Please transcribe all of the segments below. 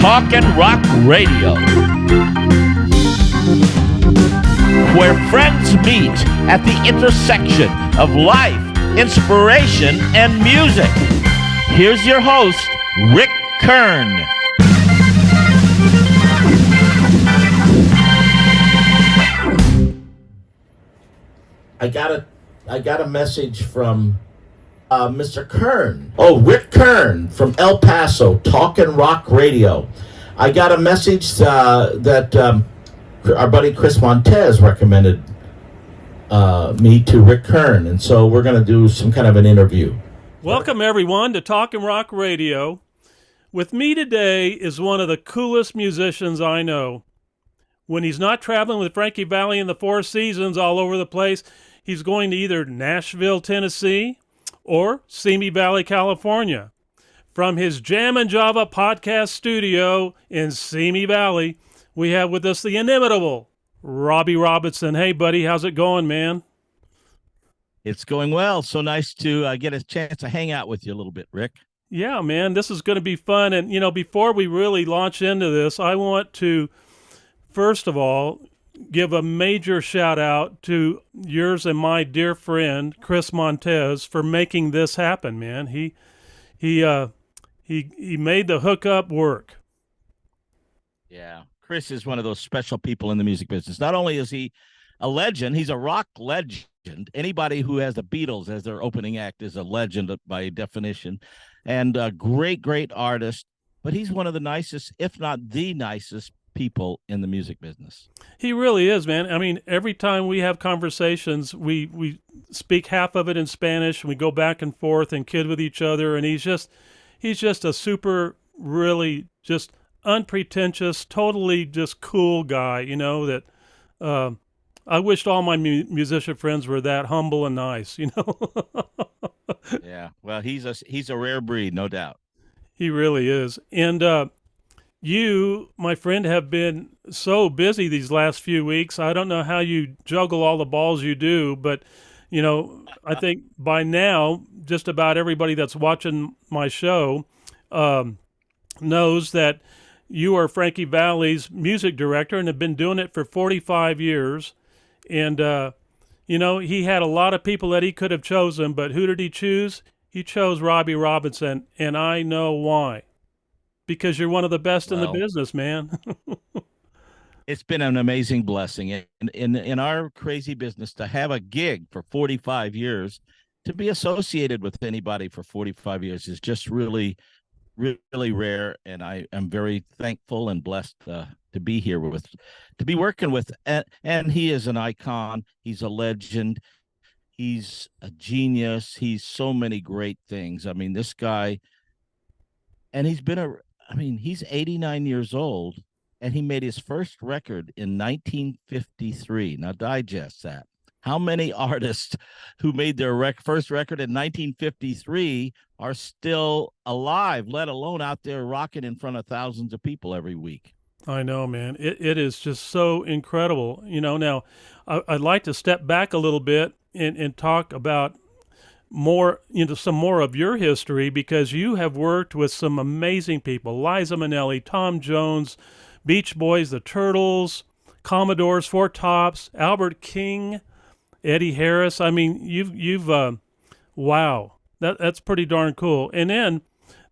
Talkin' Rock Radio, where friends meet at the intersection of life, inspiration, and music. Here's your host, Rick Kern. I got a message from Mr. Kern. Oh, Rick Kern from El Paso, Talkin' Rock Radio. I got a message that our buddy Chris Montez recommended me to Rick Kern, and so we're going to do some kind of an interview. Welcome, everyone, to Talkin' Rock Radio. With me today is one of the coolest musicians I know. When he's not traveling with Frankie Valli and the Four Seasons all over the place, he's going to either Nashville, Tennessee, or Simi Valley, California. From his Jam and Java podcast studio in Simi Valley, we have with us the inimitable Robby Robinson. Hey, buddy, how's it going, man? It's going well. So nice to get a chance to hang out with you a little bit, Rick. Yeah, man, this is going to be fun. And, you know, before we really launch into this, I want to, first of all, give a major shout out to yours and my dear friend Chris Montez for making this happen, man. He made the hookup work. Yeah, Chris is one of those special people in the music business. Not only is he a legend, he's a rock legend. Anybody who has the Beatles as their opening act is a legend by definition, and a great artist. But he's one of the nicest, if not the nicest, people in the music business. He really is, man. I mean, every time we have conversations, we speak half of it in Spanish, and we go back and forth and kid with each other, and he's just a super, really just unpretentious, totally just cool guy, you know, that I wished all my musician friends were that humble and nice, you know. Yeah, well, he's a rare breed, no doubt. He really is. And you, my friend, have been so busy these last few weeks. I don't know how you juggle all the balls you do, but, you know, I think by now, just about everybody that's watching my show knows that you are Frankie Valli's music director and have been doing it for 45 years. And, you know, he had a lot of people that he could have chosen, but who did he choose? He chose Robby Robinson, and I know why. Because you're one of the best in the business, man. It's been an amazing blessing in our crazy business to have a gig for 45 years. To be associated with anybody for 45 years is just really, really rare. And I am very thankful and blessed to be here to be working with. And he is an icon. He's a legend. He's a genius. He's so many great things. I mean, this guy, and he's 89 years old, and he made his first record in 1953. Now, digest that. How many artists who made their first record in 1953 are still alive, let alone out there rocking in front of thousands of people every week? I know, man. It is just so incredible. You know, now, I'd like to step back a little bit and talk about more, you know, some more of your history, because you have worked with some amazing people: Liza Minnelli, Tom Jones, Beach Boys, the Turtles, Commodores, Four Tops, Albert King, Eddie Harris. I mean, you've wow, that's pretty darn cool. And then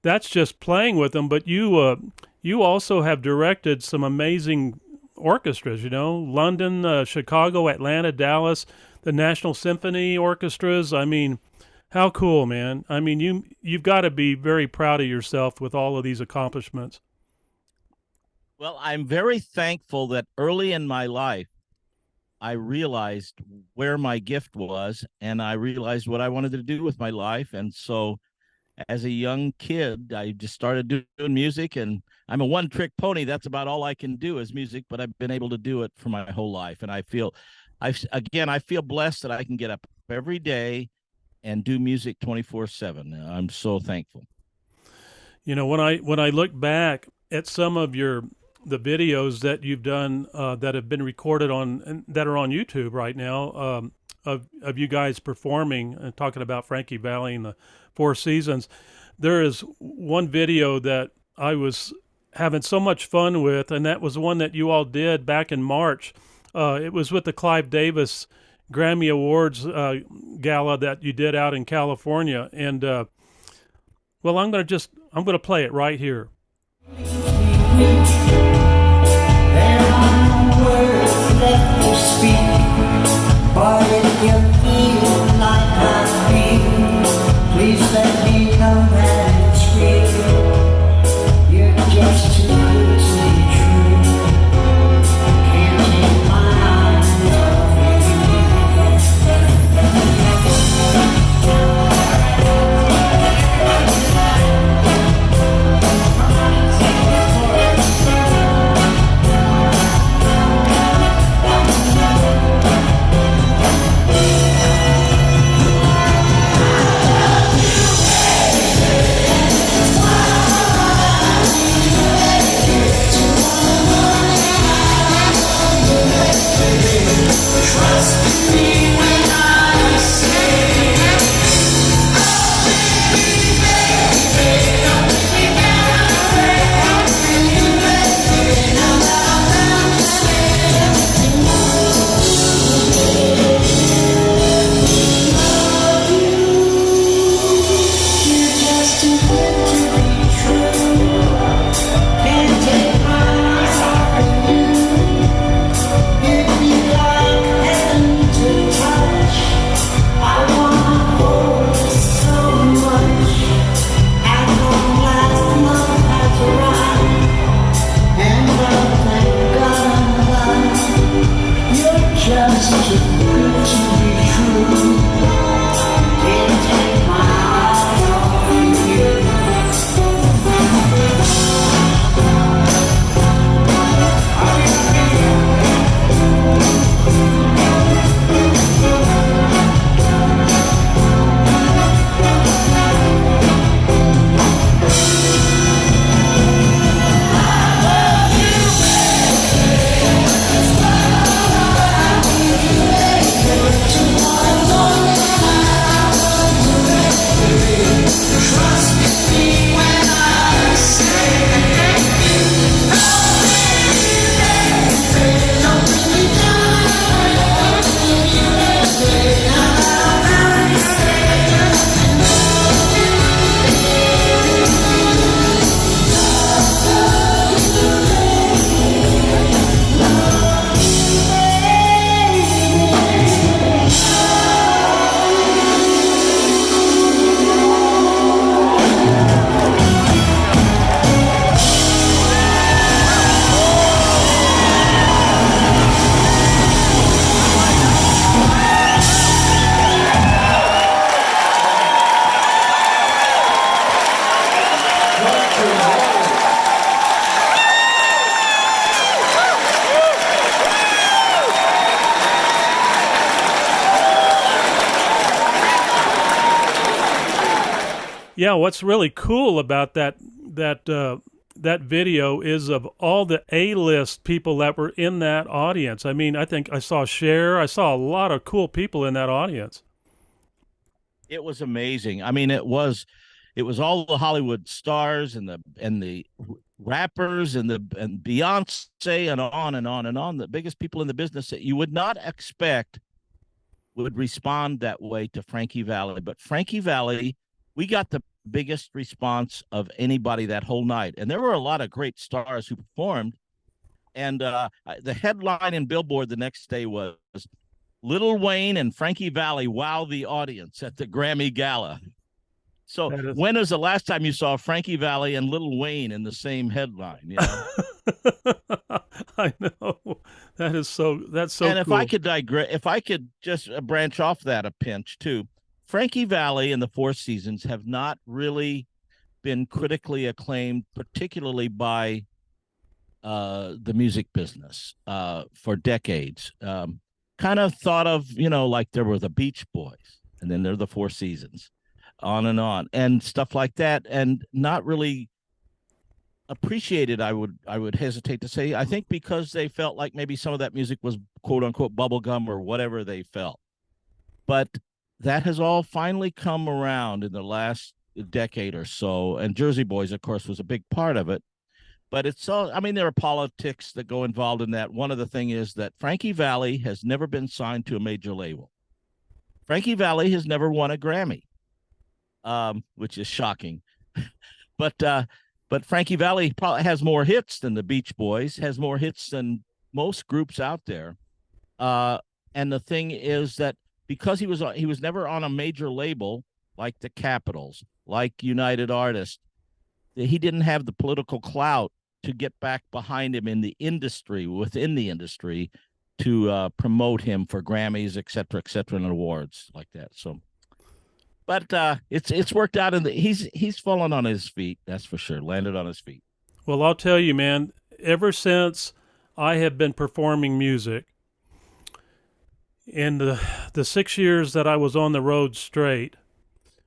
that's just playing with them, but you also have directed some amazing orchestras. You know, London, Chicago, Atlanta, Dallas, the National Symphony Orchestras. I mean, how cool, man. I mean, you've got to be very proud of yourself with all of these accomplishments. Well, I'm very thankful that early in my life, I realized where my gift was, and I realized what I wanted to do with my life. And so as a young kid, I just started doing music, and I'm a one-trick pony. That's about all I can do is music, but I've been able to do it for my whole life. And I feel blessed that I can get up every day and do music 24/7. I'm so thankful. You know, when I look back at some of the videos that you've done that have been recorded and that are on YouTube right now, of you guys performing and talking about Frankie Valli and the Four Seasons, there is one video that I was having so much fun with, and that was one that you all did back in March. It was with the Clive Davis Grammy Awards gala that you did out in California. And well, I'm going to play it right here. There are no words left to speak, but if you feel like I feel, please let me know that it's real. You're just too good to be true. Can't take my eyes off Yeah, what's really cool about that video is of all the A-list people that were in that audience. I mean, I think I saw Cher. I saw a lot of cool people in that audience. It was amazing. I mean, it was all the Hollywood stars and the rappers and Beyonce and on and on and on. The biggest people in the business that you would not expect would respond that way to Frankie Valli. But Frankie Valli, we got the biggest response of anybody that whole night. And there were a lot of great stars who performed. And the headline in Billboard the next day was Lil Wayne and Frankie Valli wow the audience at the Grammy Gala. So when was the last time you saw Frankie Valli and Lil Wayne in the same headline? You know? I know. That's so and if cool. I could digress, if I could just branch off that a pinch too, Frankie Valli and the Four Seasons have not really been critically acclaimed, particularly by the music business for decades. Kind of thought of, like there were the Beach Boys, and then there are the Four Seasons, on, and stuff like that, and not really appreciated. I would hesitate to say. I think because they felt like maybe some of that music was quote unquote bubblegum or whatever they felt, but that has all finally come around in the last decade or so. And Jersey Boys, of course, was a big part of it. But it's all, I mean, there are politics that go involved in that. One of the thing is that Frankie Valli has never been signed to a major label. Frankie Valli has never won a Grammy, which is shocking. But Frankie Valli probably has more hits than the Beach Boys, has more hits than most groups out there. And the thing is that because he was never on a major label like the Capitals, like United Artists, he didn't have the political clout to get back behind him in the industry, within the industry, to promote him for Grammys, et cetera, and awards like that. So, but it's worked out, and he's fallen on his feet. That's for sure. Landed on his feet. Well, I'll tell you, man. Ever since I have been performing music, in the 6 years that I was on the road straight,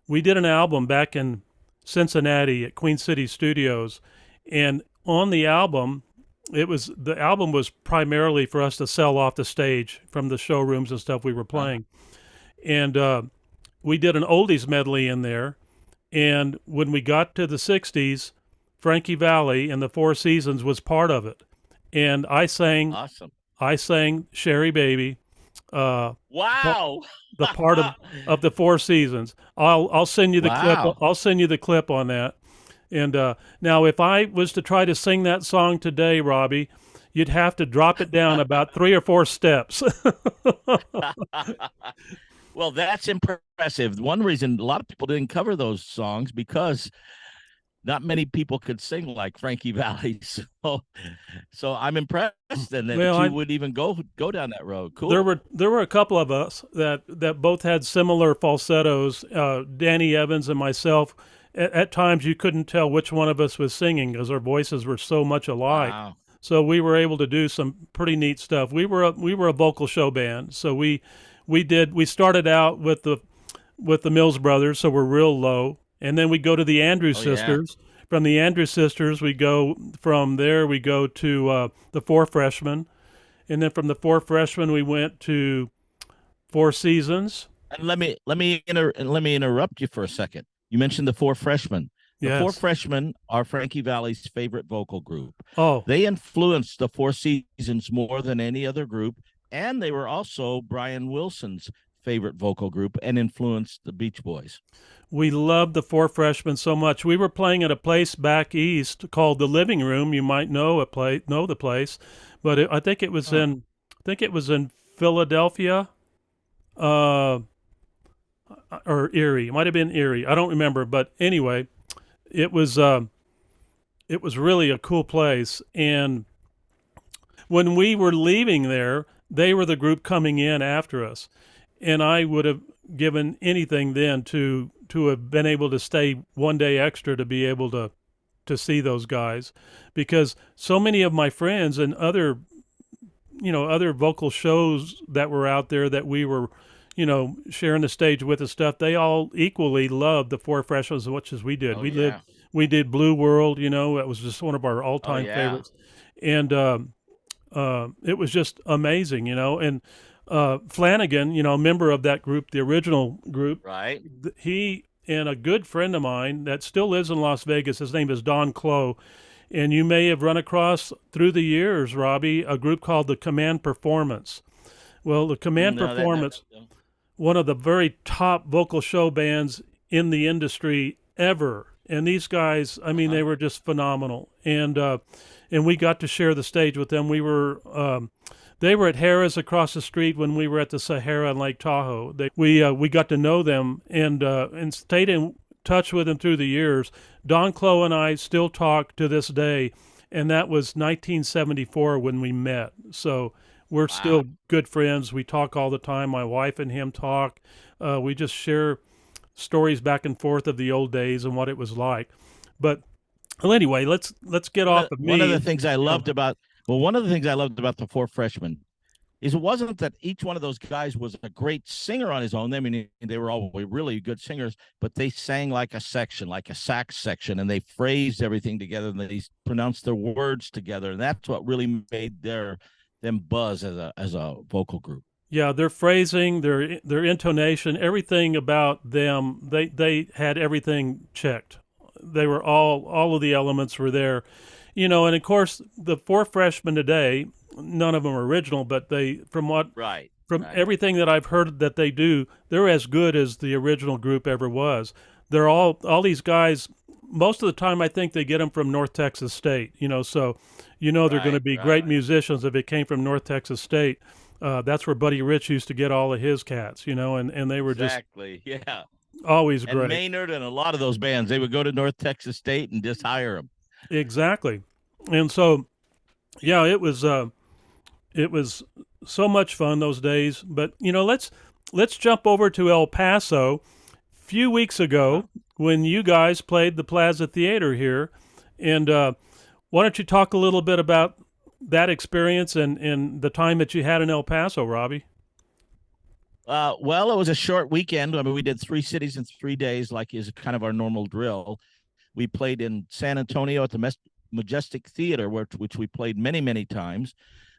we did an album back in Cincinnati at Queen City Studios, and on the album, the album was primarily for us to sell off the stage from the showrooms and stuff we were playing, and we did an oldies medley in there. And when we got to the 60s, Frankie Valli and the Four Seasons was part of it, and I sang. Awesome. I sang "Sherry Baby." Wow. The part of the Four Seasons. I'll send you the clip. I'll send you the clip on that. And now, if I was to try to sing that song today, Robby, you'd have to drop it down about 3 or 4 steps. Well, that's impressive. One reason a lot of people didn't cover those songs because not many people could sing like Frankie Valli. So I'm impressed that you would even go down that road. Cool. There were a couple of us that both had similar falsettos. Danny Evans and myself. At times you couldn't tell which one of us was singing because our voices were so much alike. Wow. So we were able to do some pretty neat stuff. We were a vocal show band. So we started out with the Mills Brothers, so we're real low. And then we go to the Andrews Sisters. Yeah. From the Andrews Sisters, we go to the Four Freshmen. And then from the Four Freshmen, we went to Four Seasons. And let me interrupt you for a second. You mentioned the Four Freshmen. The Four Freshmen are Frankie Valli's favorite vocal group. Oh. They influenced the Four Seasons more than any other group, and they were also Brian Wilson's favorite vocal group and influenced the Beach Boys. We loved the Four Freshmen so much. We were playing at a place back east called the Living Room. You might know the place, but I think it was in Philadelphia, or Erie. It might have been Erie. I don't remember, but anyway, it was really a cool place. And when we were leaving there, they were the group coming in after us, and I would have given anything then to have been able to stay one day extra to be able to see those guys, because so many of my friends and other vocal shows that were out there that we were, sharing the stage with and stuff, they all equally loved the Four Freshmen as much as we did. We did Blue World, it was just one of our all-time favorites. And it was just amazing, and Flanagan, a member of that group, the original group, right? He and a good friend of mine that still lives in Las Vegas, his name is Don Clough, and you may have run across through the years, Robby, a group called the Command Performance. Well, the Command Performance, one of the very top vocal show bands in the industry ever, and these guys, I mean, they were just phenomenal, and we got to share the stage with them. We were. They were at Harrah's across the street when we were at the Sahara in Lake Tahoe. We got to know them and stayed in touch with them through the years. Don Clough and I still talk to this day, and that was 1974 when we met. So we're still good friends. We talk all the time. My wife and him talk. We just share stories back and forth of the old days and what it was like. But well, anyway, let's get off of me. One of the things I loved about the Four Freshmen is it wasn't that each one of those guys was a great singer on his own. I mean, they were all really good singers, but they sang like a section, like a sax section, and they phrased everything together, and they pronounced their words together, and that's what really made them buzz as a vocal group. Yeah, their phrasing, their intonation, everything about them, they had everything checked. They were all of the elements were there. And of course, the four freshmen today, none of them are original, but from Right. everything that I've heard that they do, they're as good as the original group ever was. They're all these guys. Most of the time, I think they get them from North Texas State. So they're going to be great musicians if it came from North Texas State. That's where Buddy Rich used to get all of his cats. And they were exactly. Yeah. Always and great. Maynard and a lot of those bands, they would go to North Texas State and just hire them. Exactly. And so, yeah, it was so much fun those days. But let's jump over to El Paso. A few weeks ago, when you guys played the Plaza Theater here, and why don't you talk a little bit about that experience and the time that you had in El Paso, Robby? Well, it was a short weekend. I mean, we did 3 cities in 3 days, like is kind of our normal drill. We played in San Antonio at the Majestic Theater, which we played many, many times.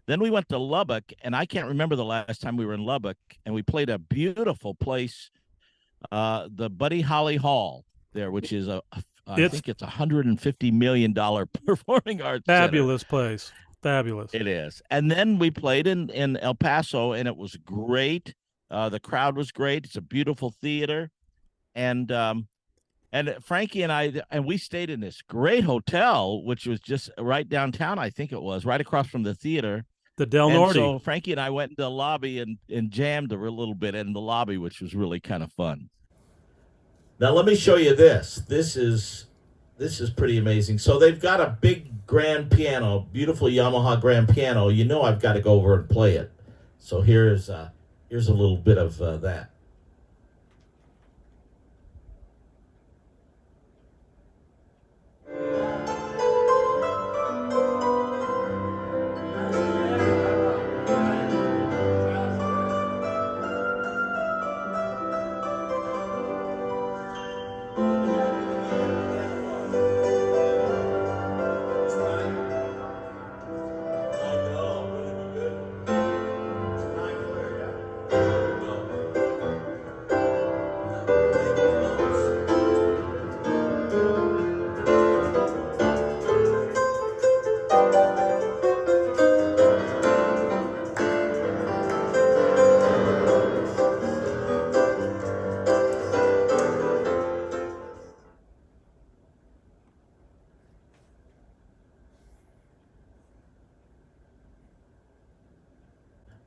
Then we went to Lubbock, and I can't remember the last time we were in Lubbock, and we played a beautiful place, the Buddy Holly Hall there, which is I think it's $150 million performing arts fabulous center. Place. Fabulous. It is. And then we played in El Paso, and it was great. The crowd was great. It's a beautiful theater. And Frankie and we stayed in this great hotel, which was just right downtown, I think it was, right across from the theater. The Del Norte. So Frankie and I went into the lobby and jammed a little bit in the lobby, which was really kind of fun. Now let me show you this. This is pretty amazing. So they've got a big grand piano, beautiful Yamaha grand piano. I've got to go over and play it. So here's a little bit of that.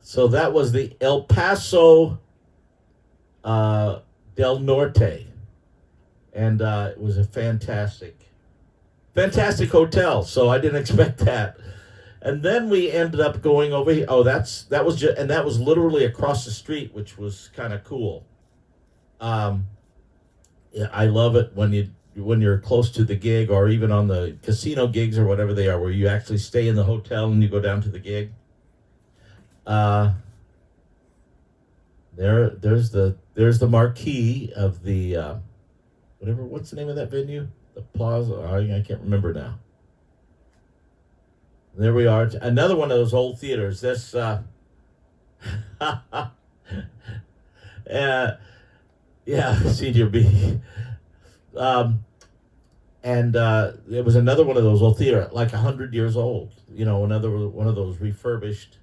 So that was the El Paso Del Norte. And it was a fantastic hotel. So I didn't expect that. And then we ended up going over here. Oh, that was literally across the street, which was kind of cool. Yeah, I love it when you're close to the gig, or even on the casino gigs or whatever they are, where you actually stay in the hotel and you go down to the gig. There's the marquee of the what's the name of that venue? The Plaza. I can't remember now. There we are. Another one of those old theaters. This yeah, Senior B. And it was another one of those old theater, like 100 years old. Another one of those refurbished,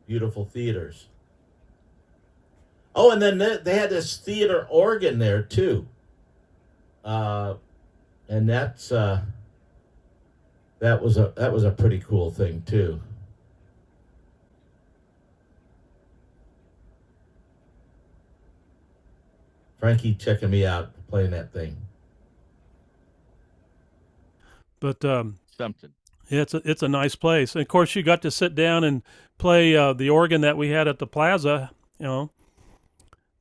beautiful theaters. Oh, and then they had this theater organ there too. And that was a pretty cool thing too. Frankie checking me out playing that thing. But something. Yeah, it's a nice place. And of course, you got to sit down and play the organ that we had at the Plaza.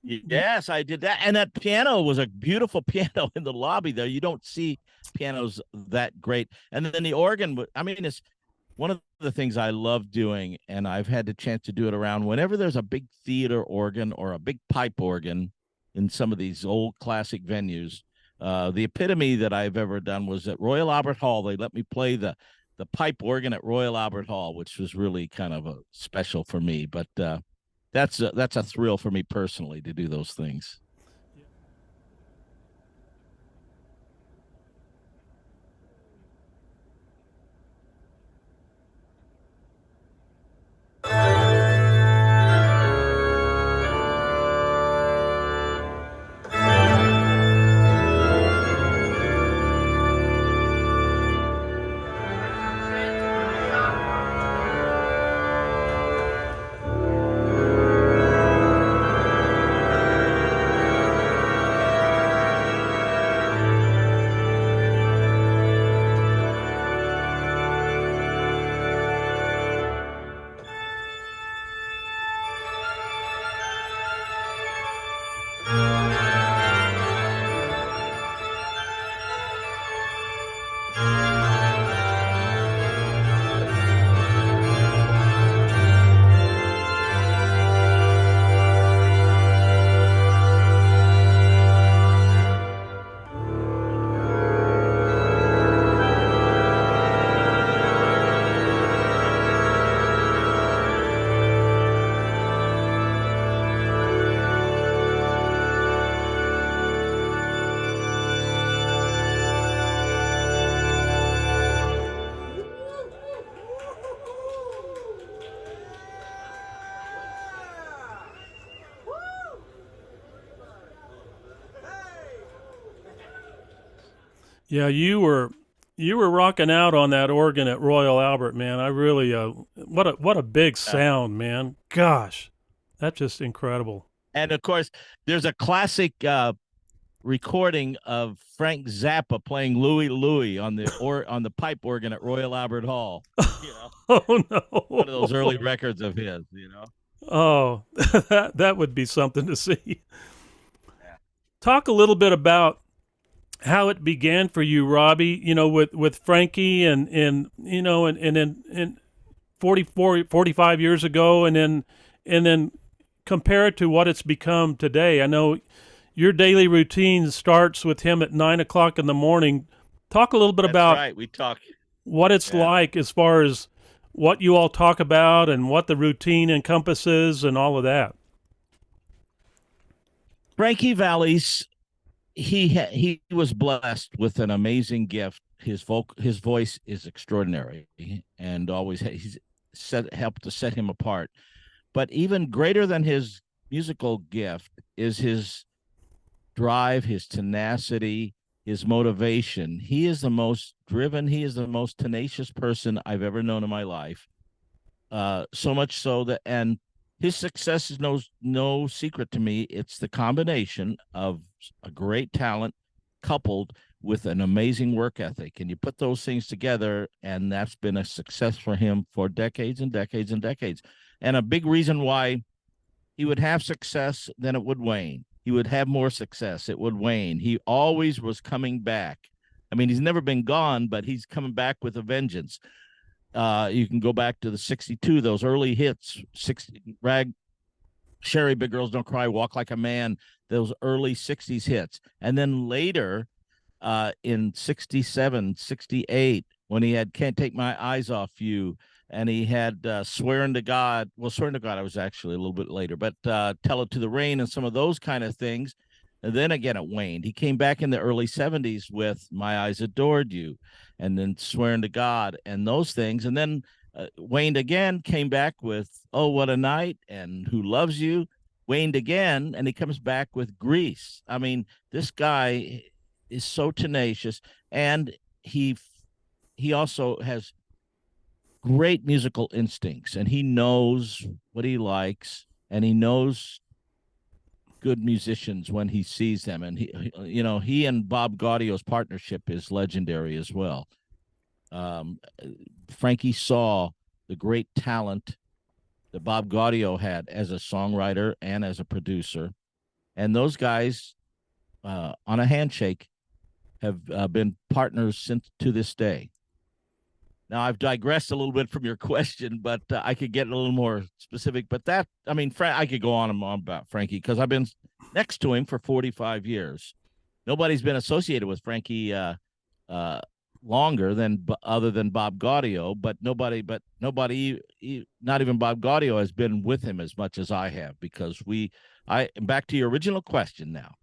Yes, I did that. And that piano was a beautiful piano in the lobby there. You don't see pianos that great. And then the organ, it's one of the things I love doing, and I've had the chance to do it around whenever there's a big theater organ or a big pipe organ in some of these old classic venues. The epitome that I've ever done was at Royal Albert Hall. They let me play the pipe organ at Royal Albert Hall, which was really kind of a special for me. But that's a thrill for me personally to do those things. Yeah, you were rocking out on that organ at Royal Albert, man. I really what a big sound, man. Gosh, that's just incredible. And of course, there's a classic recording of Frank Zappa playing Louie Louie on the pipe organ at Royal Albert Hall. You know, Oh no. one of those early records of his. You know. Oh, that would be something to see. Talk a little bit about how it began for you, Robby, with Frankie and 45 years ago, and then compare it to what it's become today. I know your daily routine starts with him at 9 o'clock in the morning. Talk a little bit about right. We talk what it's like as far as what you all talk about and what the routine encompasses and all of that. Frankie Valli's he was blessed with an amazing gift. His voice is extraordinary, and always helped to set him apart. But even greater than his musical gift is his drive, his tenacity, his motivation. He is the most driven, he is the most tenacious person I've ever known in my life. So much so that, and his success is no secret to me. It's the combination of a great talent coupled with an amazing work ethic. And you put those things together, and that's been a success for him for decades and decades and decades. And a big reason why he would have success, then it would wane. He would have more success, it would wane. He always was coming back. I mean, he's never been gone, but he's coming back with a vengeance. You can go back to the 62, those early hits, Rag, Sherry, Big Girls Don't Cry, Walk Like a Man, those early 60s hits. And then later in 67, 68, when he had Can't Take My Eyes Off You, and he had Swearing to God. Well, Swearing to God, I was actually a little bit later, but Tell It to the Rain and some of those kind of things. And then again, it waned. He came back in the early 70s with My Eyes Adored You, and then Swearing to God and those things. And then waned again, came back with Oh, What a Night and Who Loves You, waned again, and he comes back with Grease. I mean, this guy is so tenacious, and he also has great musical instincts, and he knows what he likes, and he knows good musicians when he sees them. And he and Bob Gaudio's partnership is legendary as well. Frankie saw the great talent that Bob Gaudio had as a songwriter and as a producer, and those guys on a handshake have been partners since to this day. Now, I've digressed a little bit from your question, but I could get a little more specific. But I could go on and on about Frankie because I've been next to him for 45 years. Nobody's been associated with Frankie longer than other than Bob Gaudio, but nobody, not even Bob Gaudio, has been with him as much as I have, because back to your original question now.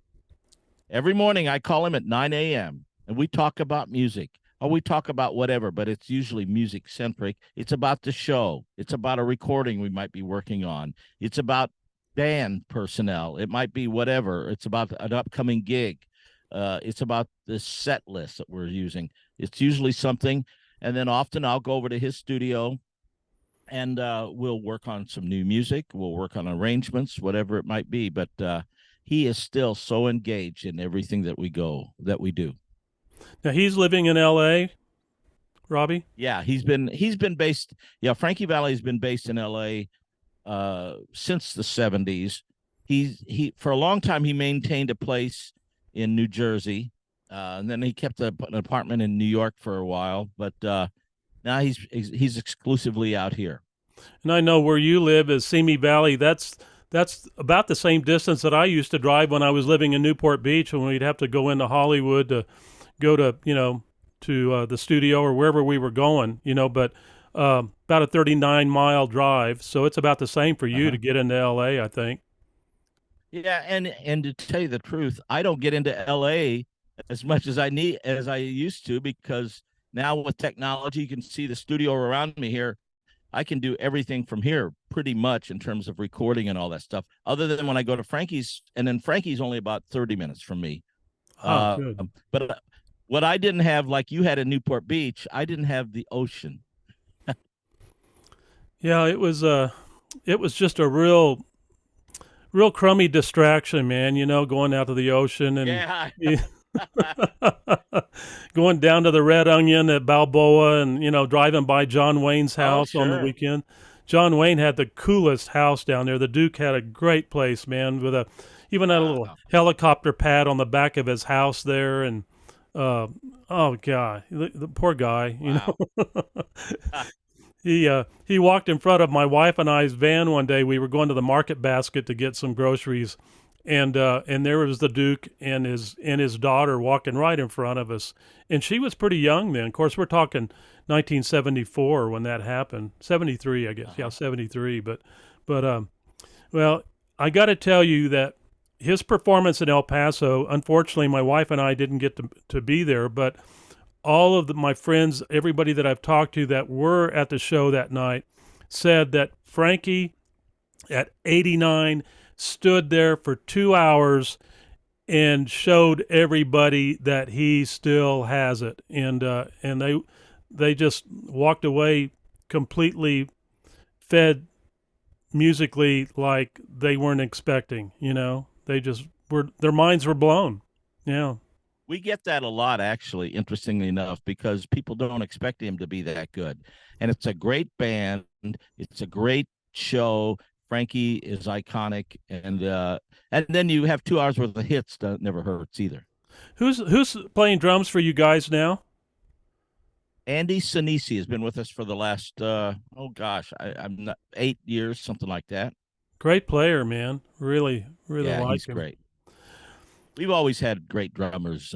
Every morning I call him at 9 a.m. and we talk about music. Or we talk about whatever, but it's usually music centric. It's about the show. It's about a recording we might be working on. It's about band personnel. It might be whatever. It's about an upcoming gig. It's about the set list that we're using. It's usually something. And then often I'll go over to his studio and we'll work on some new music. We'll work on arrangements, whatever it might be. But he is still so engaged in everything that we do. Now he's living in L.A., Robby? Yeah, he's been based. Yeah, Frankie Valli has been based in L.A. Since the 70s. He for a long time he maintained a place in New Jersey, and then he kept an apartment in New York for a while. But now he's exclusively out here. And I know where you live is Simi Valley. That's about the same distance that I used to drive when I was living in Newport Beach, when we'd have to go into Hollywood to go to the studio or wherever we were going, but about a 39-mile drive. So it's about the same for you to get into LA, I think. Yeah. And to tell you the truth, I don't get into LA as much as I used to, because now with technology, you can see the studio around me here. I can do everything from here pretty much in terms of recording and all that stuff, other than when I go to Frankie's, and then Frankie's only about 30 minutes from me. Good. But What I didn't have, like you had in Newport Beach, I didn't have the ocean. Yeah, it was just a real crummy distraction, man, going out to the ocean and Yeah. going down to the Red Onion at Balboa and, driving by John Wayne's house on the Sure. weekend. John Wayne had the coolest house down there. The Duke had a great place, man, with even had a little helicopter pad on the back of his house there. And, oh, God, the poor guy, Wow. He walked in front of my wife and I's van one day. We were going to the Market Basket to get some groceries, and there was the Duke and his daughter walking right in front of us, and she was pretty young then. Of course, we're talking 1974 when that happened, 73, I guess. Yeah, 73. But well, I got to tell you that his performance in El Paso. Unfortunately, my wife and I didn't get to be there, but all of my friends, everybody that I've talked to that were at the show that night, said that Frankie, at 89, stood there for 2 hours and showed everybody that he still has it, and they just walked away completely fed musically like they weren't expecting. They just their minds were blown. Yeah. We get that a lot, actually, interestingly enough, because people don't expect him to be that good. And it's a great band. It's a great show. Frankie is iconic. And then you have 2 hours worth of hits that never hurts either. Who's playing drums for you guys now? Andy Sinisi has been with us for the last, I'm not 8 years, something like that. Great player, man. Really, really Yeah, like he's him. great. We've always had great drummers.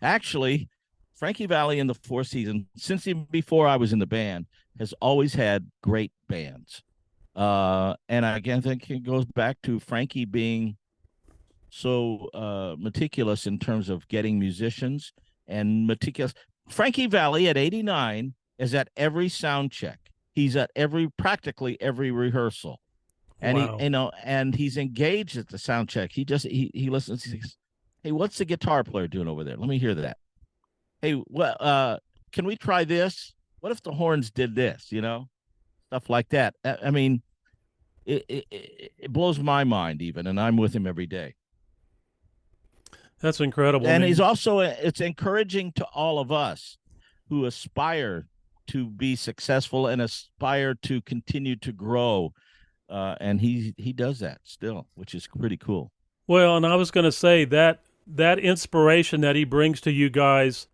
Actually, Frankie Valli in the Four Seasons, since even before I was in the band, has always had great bands. And again, I think it goes back to Frankie being so meticulous in terms of getting musicians and meticulous. Frankie Valli at 89 is at every sound check. He's at practically every rehearsal. And Wow. and he's engaged at the sound check. He listens. He says, "Hey, what's the guitar player doing over there? Let me hear that. Hey, can we try this? What if the horns did this? Stuff like that." I mean, it blows my mind even, and I'm with him every day. That's incredible. And man. he's also it's encouraging to all of us who aspire to be successful and aspire to continue to grow. And he does that still, which is pretty cool. Well, and I was going to say that inspiration that he brings to you guys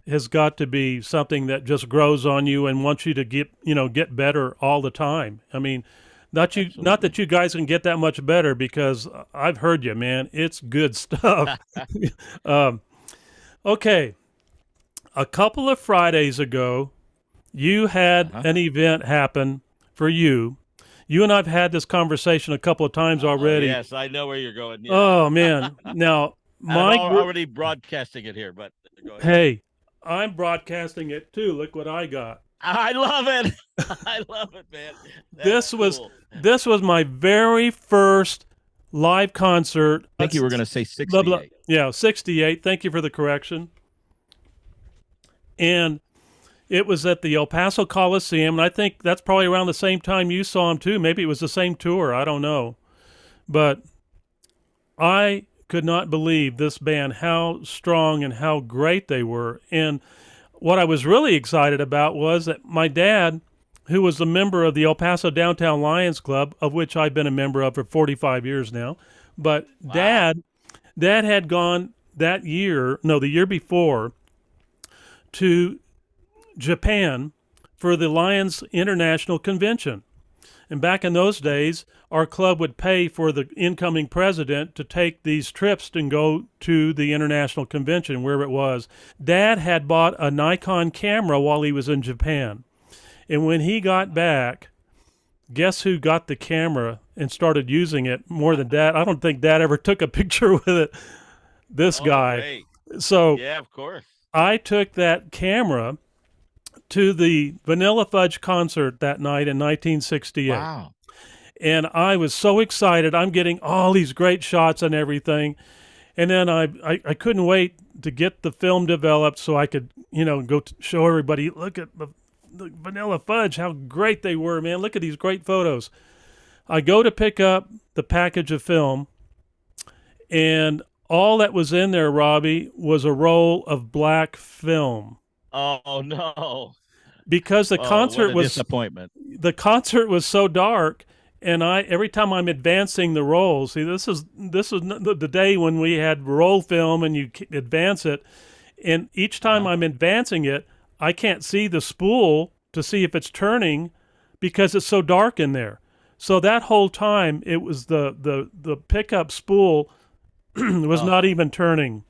has got to be something that just grows on you and wants you to get better all the time. I mean, not that you guys can get that much better, because I've heard you, man. It's good stuff. Okay, a couple of Fridays ago, you had an event happen for you. You and I've had this conversation a couple of times already. Yes, I know where you're going. Yeah. Oh, man. Now, I'm already broadcasting it here, but go ahead. Hey, I'm broadcasting it too. Look what I got. I love it. I love it, man. This was my very first live concert. I think you were going to say 68. Yeah, 68. Thank you for the correction. And it was at the El Paso Coliseum, and I think that's probably around the same time you saw him too. Maybe it was the same tour. I don't know. But I could not believe this band, how strong and how great they were. And what I was really excited about was that my dad, who was a member of the El Paso Downtown Lions Club, of which I've been a member of for 45 years now, but Wow. Dad had gone the year before, to Japan for the Lions International Convention. And back in those days, our club would pay for the incoming president to take these trips and go to the international convention, wherever it was. Dad had bought a Nikon camera while he was in Japan. And when he got back, guess who got the camera and started using it more than Dad? I don't think Dad ever took a picture with it. This guy. Great. So yeah, of course. I took that camera to the Vanilla Fudge concert that night in 1968. Wow. And I was so excited. I'm getting all these great shots and everything. And then I couldn't wait to get the film developed so I could, go show everybody, look at the Vanilla Fudge, how great they were, man. Look at these great photos. I go to pick up the package of film, and all that was in there, Robby, was a roll of black film. Oh no! Because the concert was disappointment. The concert was so dark, and every time I'm advancing the roll. See, this is the day when we had roll film, and you advance it, and each time I'm advancing it, I can't see the spool to see if it's turning because it's so dark in there. So that whole time, it was the pickup spool was not even turning.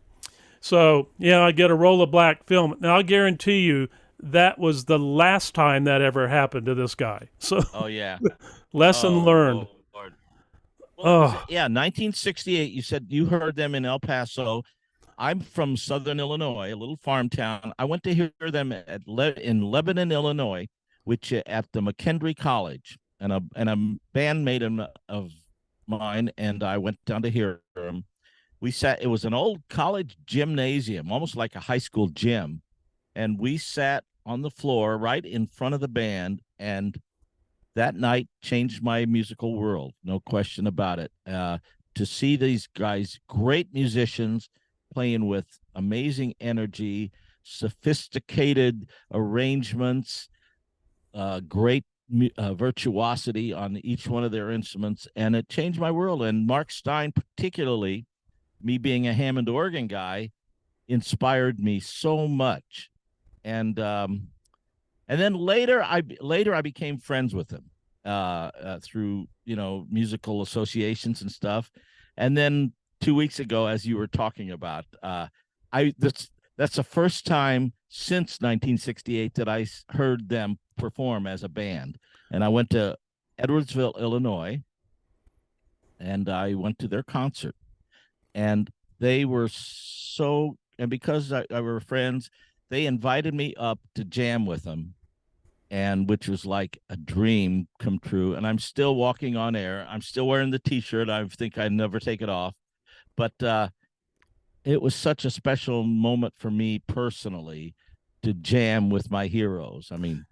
So, yeah, I get a roll of black film. Now, I guarantee you that was the last time that ever happened to this guy. So, lesson learned. Lord. Well, 1968, you said you heard them in El Paso. I'm from Southern Illinois, a little farm town. I went to hear them in Lebanon, Illinois, which at the McKendree College. And a bandmate of mine and I went down to hear him. We sat. It was an old college gymnasium, almost like a high school gym, and we sat on the floor right in front of the band. And that night changed my musical world, no question about it. To see these guys, great musicians, playing with amazing energy, sophisticated arrangements, great virtuosity on each one of their instruments, and it changed my world. And Mark Stein, particularly, me being a Hammond organ guy, inspired me so much. And then later I became friends with him through musical associations and stuff. And then 2 weeks ago, as you were talking about, that's the first time since 1968 that I heard them perform as a band. And I went to Edwardsville, Illinois, and I went to their concert. And they were and because I were friends, they invited me up to jam with them, and which was like a dream come true. And I'm still walking on air. I'm still wearing the T-shirt. I think I'd never take it off. But it was such a special moment for me personally to jam with my heroes. I mean,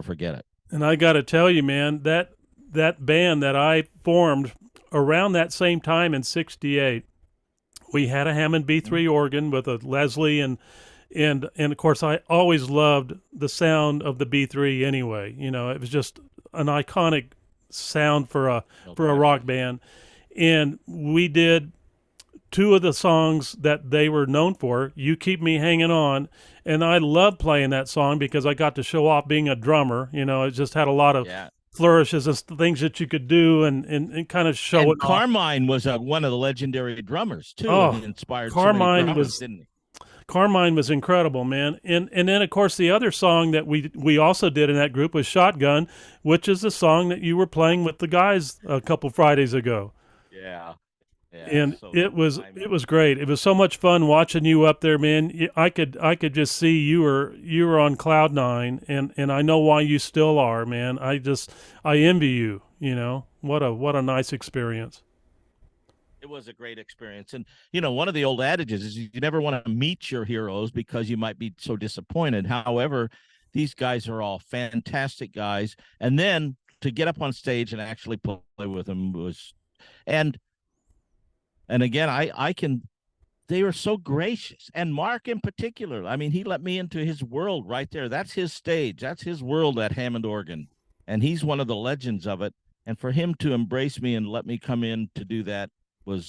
forget it. And I got to tell you, man, that band that I formed around that same time in '68, we had a Hammond B3 organ with a Leslie, and of course I always loved the sound of the B3 anyway. You know, it was just an iconic sound for a rock band. And we did two of the songs that they were known for, You Keep Me Hanging On, and I love playing that song because I got to show off being a drummer. You know, it just had a lot of flourishes and things that you could do and kind of show it off. Carmine was one of the legendary drummers too. Oh, he inspired Carmine so many drummers, didn't he? Carmine was incredible, man. And then of course the other song that we also did in that group was Shotgun, which is the song that you were playing with the guys a couple Fridays ago. Yeah. And so it was great. It was so much fun watching you up there, man. I could just see you were on cloud nine, and I know why you still are, man. I envy you. You know, what a nice experience. It was a great experience. And, you know, one of the old adages is you never want to meet your heroes because you might be so disappointed. However, these guys are all fantastic guys. And then to get up on stage and actually play with them was, and again, they were so gracious. And Mark in particular, I mean, he let me into his world right there. That's his stage. That's his world at Hammond organ. And he's one of the legends of it. And for him to embrace me and let me come in to do that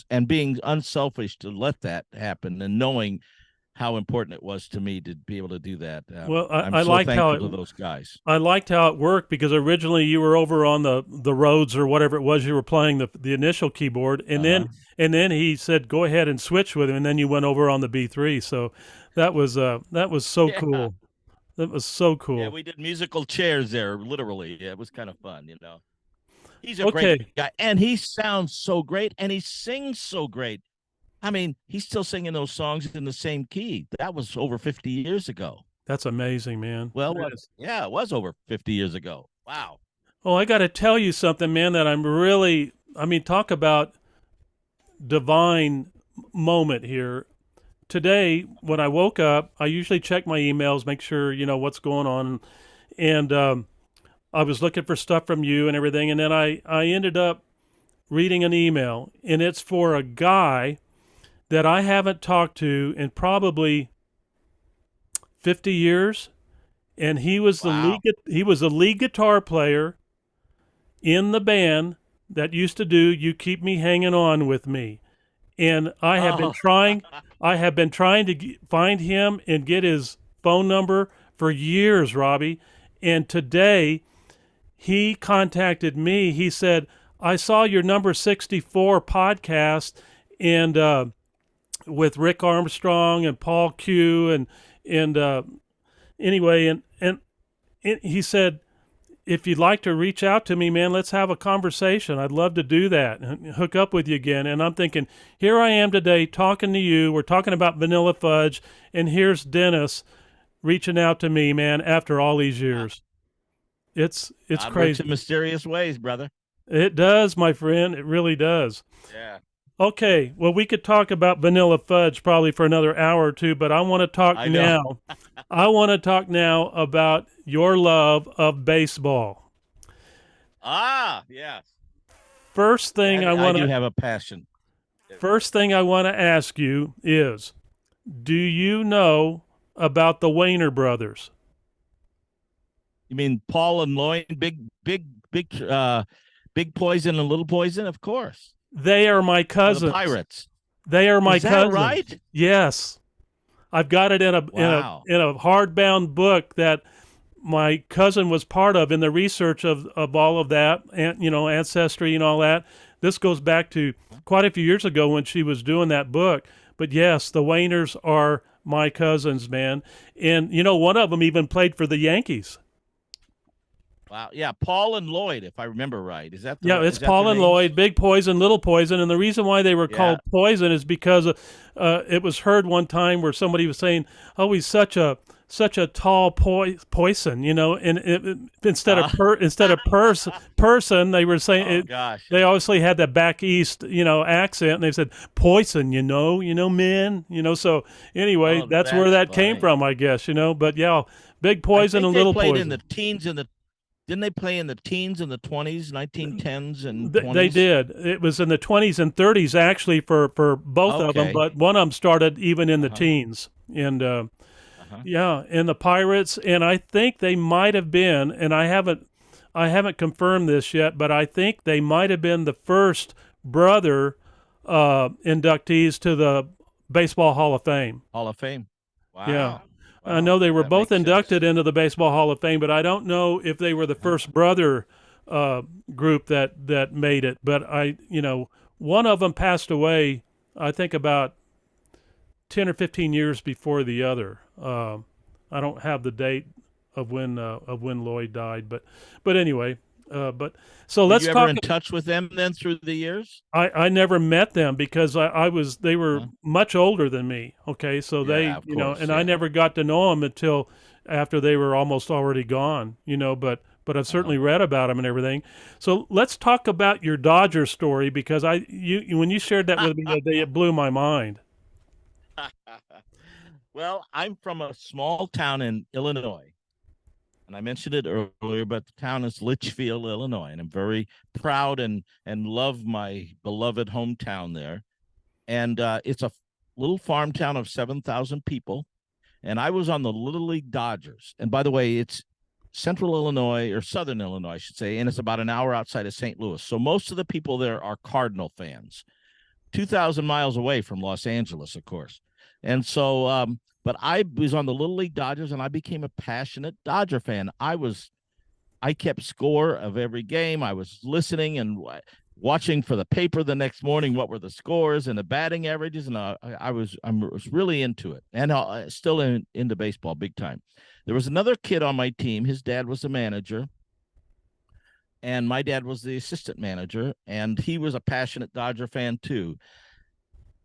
and being unselfish to let that happen and knowing how important it was to me to be able to do that. Well, I'm I so liked how thankful to those guys. I liked how it worked because originally you were over on the Rhodes or whatever it was you were playing the initial keyboard, and then he said go ahead and switch with him, and then you went over on the B3. So that was so cool. That was so cool. Yeah, we did musical chairs there, literally. Yeah, it was kind of fun, you know. He's a great guy, and he sounds so great, and he sings so great. I mean, he's still singing those songs in the same key. That was over 50 years ago. That's amazing, man. Well, it was over 50 years ago. Wow. Oh, I got to tell you something, man, that talk about divine moment here. Today, when I woke up, I usually check my emails, make sure, you know, what's going on. And I was looking for stuff from you and everything. And then I ended up reading an email, and it's for a guy that I haven't talked to in probably 50 years, and he was the lead guitar player in the band that used to do You Keep Me Hanging On With Me. And I have been trying to find him and get his phone number for years, Robby. And today he contacted me. He said, I saw your number 64 podcast and with Rick Armstrong and Paul Q and anyway, and he said, if you'd like to reach out to me, man, let's have a conversation. I'd love to do that and hook up with you again. And I'm thinking, here I am today talking to you. We're talking about Vanilla Fudge, and here's Dennis reaching out to me, man, after all these years. It's God crazy. Works in mysterious ways, brother. It does, my friend. It really does. Yeah. Okay, well, we could talk about Vanilla Fudge probably for another hour or two, but I want to talk now. I want to talk now about your love of baseball. Ah, yes. First thing I do have a passion. First thing I want to ask you is, do you know about the Wayner brothers? You mean Paul and Lloyd, big Poison and Little Poison? Of course. They are my cousins. The Pirates. They are my Is that cousins. right? Yes. I've got it in a hardbound book that my cousin was part of in the research of all of that, and ancestry and all that. This goes back to quite a few years ago when she was doing that book. But yes, the Wayners are my cousins, man. And one of them even played for the Yankees. Wow. Yeah, Paul and Lloyd, if I remember right. Is that it's Paul and Lloyd, Big Poison, Little Poison. And the reason why they were called Poison is because it was heard one time where somebody was saying, oh, he's such a tall poison, and instead of person, they were saying they obviously had that back east, accent, and they said poison, men, so anyway, that's where that came from, I guess, but yeah, Big Poison and Little Poison. In the teens and the Didn't they play in the teens and the 20s, 1910s and 20s? They did. It was in the 20s and 30s actually for both of them, Okay. but one of them started even in the Uh-huh. teens. And Uh-huh. yeah, and the Pirates, and I think they might have been, and I haven't confirmed this yet, but I think they might have been the first brother inductees to the Baseball Hall of Fame. Hall of Fame. Wow. Yeah. I Wow. know they were That both makes inducted sense. into the Baseball Hall of Fame, but I don't know if they were the first brother group that made it. But one of them passed away, I think about 10 or 15 years before the other. I don't have the date of when Lloyd died, but anyway. So Were let's you ever talk. in touch with them then through the years? I never met them because they were Huh? much older than me. Okay, so Yeah, of course, and yeah. I never got to know them until after they were almost already gone. But I've certainly read about them and everything. So let's talk about your Dodger story because when you shared that with me that day, it blew my mind. Well, I'm from a small town in Illinois. And I mentioned it earlier, but the town is Litchfield, Illinois, and I'm very proud and love my beloved hometown there. And it's a little farm town of 7,000 people. And I was on the Little League Dodgers. And by the way, it's Central Illinois or Southern Illinois, I should say, and it's about an hour outside of St. Louis. So most of the people there are Cardinal fans, 2,000 miles away from Los Angeles, of course. And so, but I was on the Little League Dodgers, and I became a passionate Dodger fan. I kept score of every game. I was listening and watching for the paper the next morning. What were the scores and the batting averages? And I was really into it, and still into baseball big time. There was another kid on my team. His dad was the manager, and my dad was the assistant manager, and he was a passionate Dodger fan too.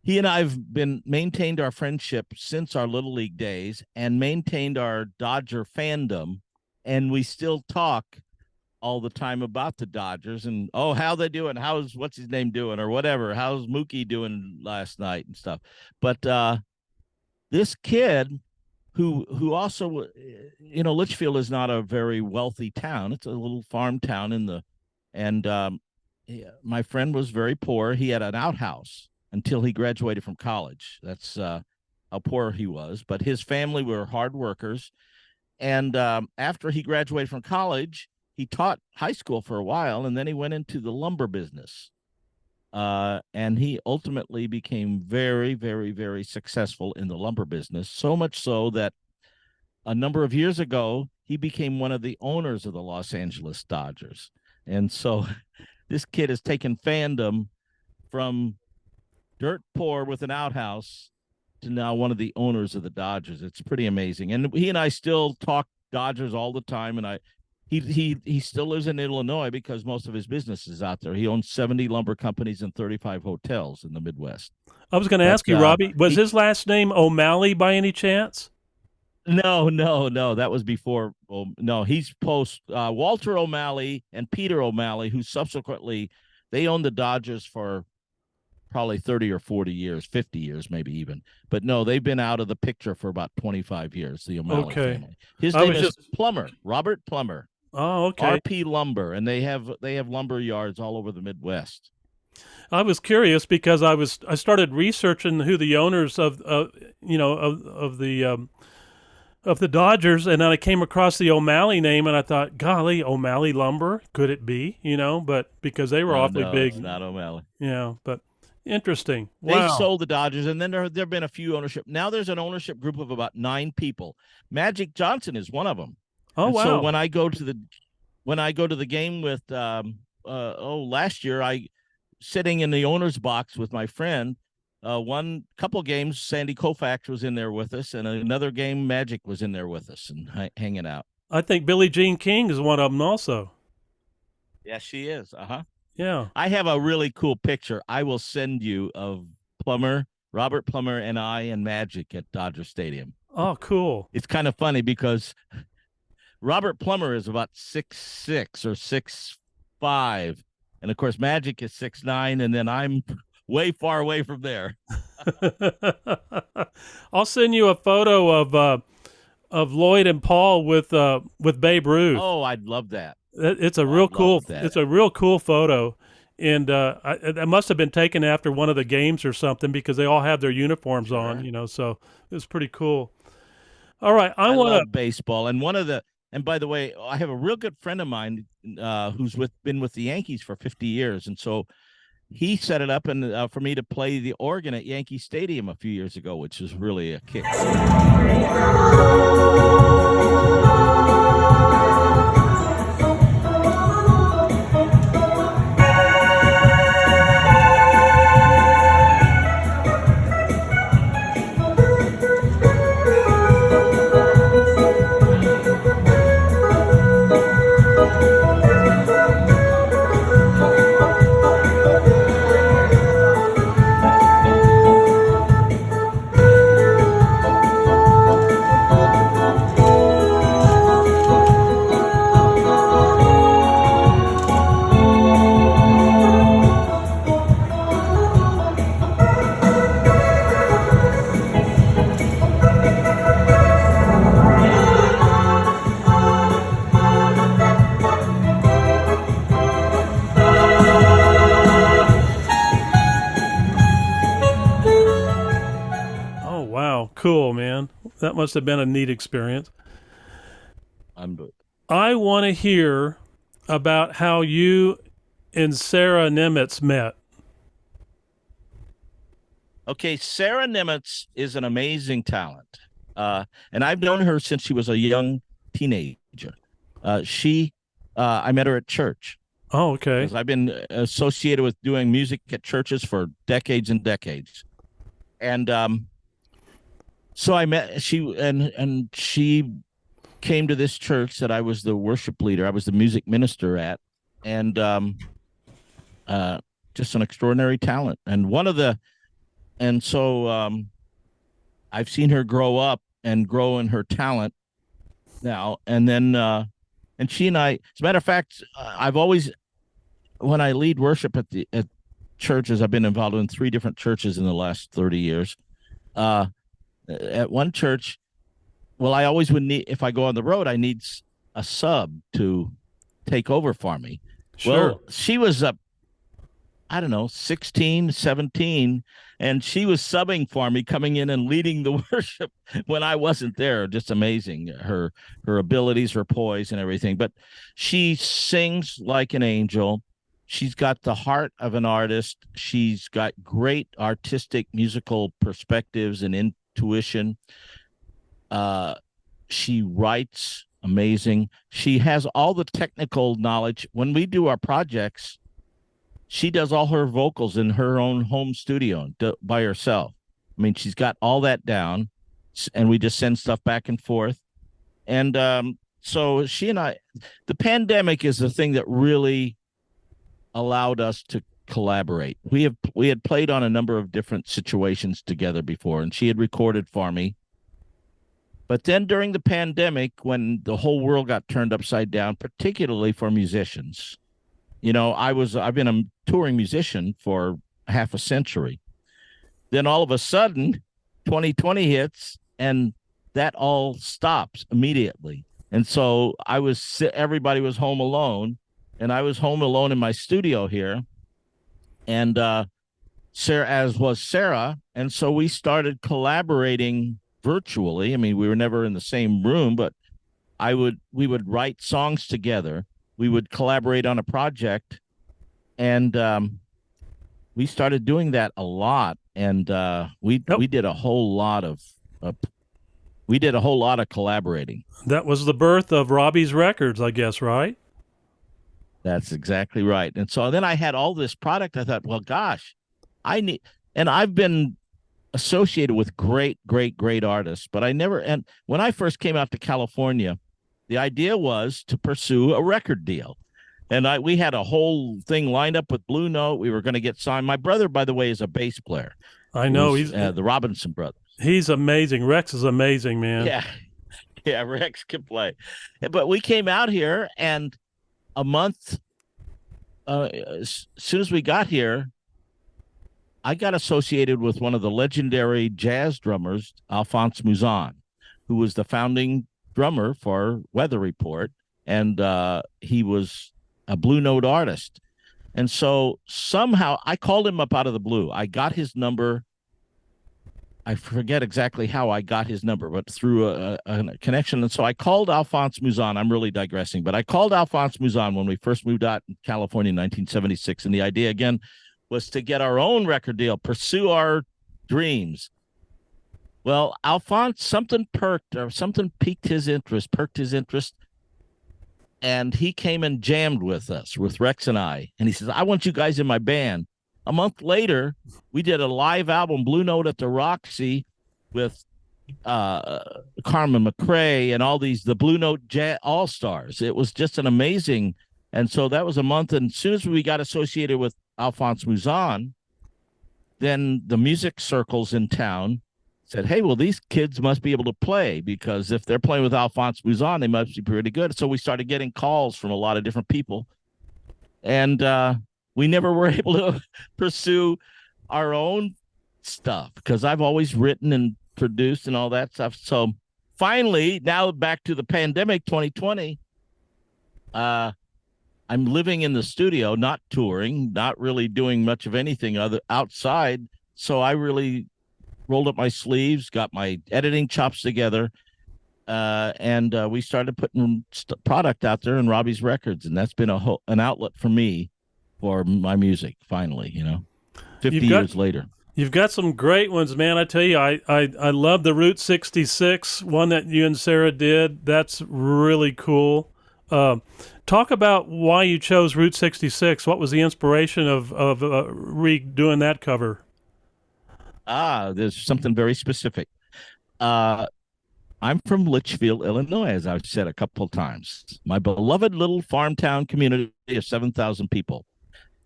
He and I've maintained our friendship since our Little League days and maintained our Dodger fandom. And we still talk all the time about the Dodgers and, oh, how they doing? What's his name doing or whatever? How's Mookie doing last night and stuff? But this kid who also, Litchfield is not a very wealthy town. It's a little farm town my friend was very poor. He had an outhouse until he graduated from college. That's how poor he was. But his family were hard workers. And after he graduated from college, he taught high school for a while, and then he went into the lumber business. And he ultimately became very, very, very successful in the lumber business, so much so that a number of years ago, he became one of the owners of the Los Angeles Dodgers. And so this kid has taken fandom from dirt poor with an outhouse to now one of the owners of the Dodgers. It's pretty amazing. And he and I still talk Dodgers all the time. And he still lives in Illinois because most of his business is out there. He owns 70 lumber companies and 35 hotels in the Midwest. I was going to ask you, Robbie, was his last name O'Malley by any chance? No. That was before. No, he's post Walter O'Malley and Peter O'Malley, who subsequently they owned the Dodgers for probably 30 or 40 years, 50 years, maybe even. But no, they've been out of the picture for about 25 years, the O'Malley family. His name is Plummer, Robert Plummer. Oh, okay. RP Lumber, and they have lumber yards all over the Midwest. I was curious because I started researching who the owners of the Dodgers, and then I came across the O'Malley name, and I thought, golly, O'Malley Lumber, could it be? But because they were awfully big. It's not O'Malley. Yeah, but interesting. They Wow. sold the Dodgers, and then there have been a few ownership. Now there's an ownership group of about 9 people. Magic Johnson is one of them. Oh, and wow. So when I go to the game with last year, I sitting in the owner's box with my friend. One couple games, Sandy Koufax was in there with us, and another game, Magic was in there with us and hanging out. I think Billie Jean King is one of them also. Yeah, she is. Yeah. I have a really cool picture I will send you of Robert Plummer, and I and Magic at Dodger Stadium. Oh, cool. It's kind of funny because Robert Plummer is about 6'6" or 6'5", and of course Magic is 6'9", and then I'm way far away from there. I'll send you a photo of Lloyd and Paul with Babe Ruth. Oh, I'd love that. It's a Oh, real I'd cool. love that. It's a real cool photo, and it must have been taken after one of the games or something because they all have their uniforms on. So it was pretty cool. All right, I want love baseball, and and by the way, I have a real good friend of mine who's been with the Yankees for 50 years, and so he set it up and for me to play the organ at Yankee Stadium a few years ago, which was really a kick. Cool, man. That must have been a neat experience. I want to hear about how you and Sarah Nimitz met. Okay, Sarah Nimitz is an amazing talent. And I've known her since she was a young teenager. I met her at church. Oh, okay. I've been associated with doing music at churches for decades and decades. And so I met and she came to this church that I was the worship leader. I was the music minister at, and just an extraordinary talent. And so I've seen her grow up and grow in her talent now. And then and she and I, as a matter of fact, I've always, when I lead worship at churches, I've been involved in 3 different churches in the last 30 years. At one church, well, I always would need, if I go on the road, I need a sub to take over for me. Sure. Well, she was up, I don't know, 16, 17, and she was subbing for me, coming in and leading the worship when I wasn't there. Just amazing, her abilities, her poise, and everything. But she sings like an angel. She's got the heart of an artist. She's got great artistic musical perspectives and intuition. She writes amazing. She has all the technical knowledge. When we do our projects, she does all her vocals in her own home studio by herself. I mean, she's got all that down, and we just send stuff back and forth. And so she and I, the pandemic is the thing that really allowed us to collaborate. We had played on a number of different situations together before, and she had recorded for me. But then during the pandemic, when the whole world got turned upside down, particularly for musicians, I've been a touring musician for half a century. Then all of a sudden, 2020 hits, and that all stops immediately. And so everybody was home alone, and I was home alone in my studio here. And Sarah, as was Sarah, and so we started collaborating virtually. I mean, we were never in the same room, but we would write songs together. We would collaborate on a project, and we started doing that a lot. And we did a whole lot of collaborating. That was the birth of Robby's Records, I guess, right? That's exactly right. And so then I had all this product. I thought, well, gosh, and I've been associated with great, great, great artists, but and when I first came out to California, the idea was to pursue a record deal. And we had a whole thing lined up with Blue Note. We were going to get signed. My brother, by the way, is a bass player. I know. He's the Robinson brothers. He's amazing. Rex is amazing, man. Yeah. Yeah, Rex can play. But we came out here, and a month, as soon as we got here, I got associated with one of the legendary jazz drummers, Alphonse Mouzon, who was the founding drummer for Weather Report, and he was a Blue Note artist. And so somehow I called him up out of the blue. I got his number. I forget exactly how I got his number, but through a connection. And so I called Alphonse Mouzon. I'm really digressing, but I called Alphonse Mouzon when we first moved out in California in 1976. And the idea, again, was to get our own record deal, pursue our dreams. Well, Alphonse, something piqued his interest. And he came and jammed with us, with Rex and I. And he says, I want you guys in my band. A month later, we did a live album, Blue Note at the Roxy, with Carmen McRae and all the Blue Note All-Stars. It was just an amazing. And so that was a month. And as soon as we got associated with Alphonse Mouzon, then the music circles in town said, hey, well, these kids must be able to play, because if they're playing with Alphonse Mouzon, they must be pretty good. So we started getting calls from a lot of different people. And we never were able to pursue our own stuff, because I've always written and produced and all that stuff. So finally, now back to the pandemic 2020, I'm living in the studio, not touring, not really doing much of anything other outside. So I really rolled up my sleeves, got my editing chops together, and we started putting product out there in Robby's Records. And that's been an outlet for me for my music, finally, 50 years later. You've got some great ones, man. I tell you, I love the Route 66 one that you and Sarah did. That's really cool. Talk about why you chose Route 66. What was the inspiration of redoing that cover? There's something very specific. I'm from Litchfield, Illinois, as I've said a couple of times. My beloved little farm town community of 7,000 people.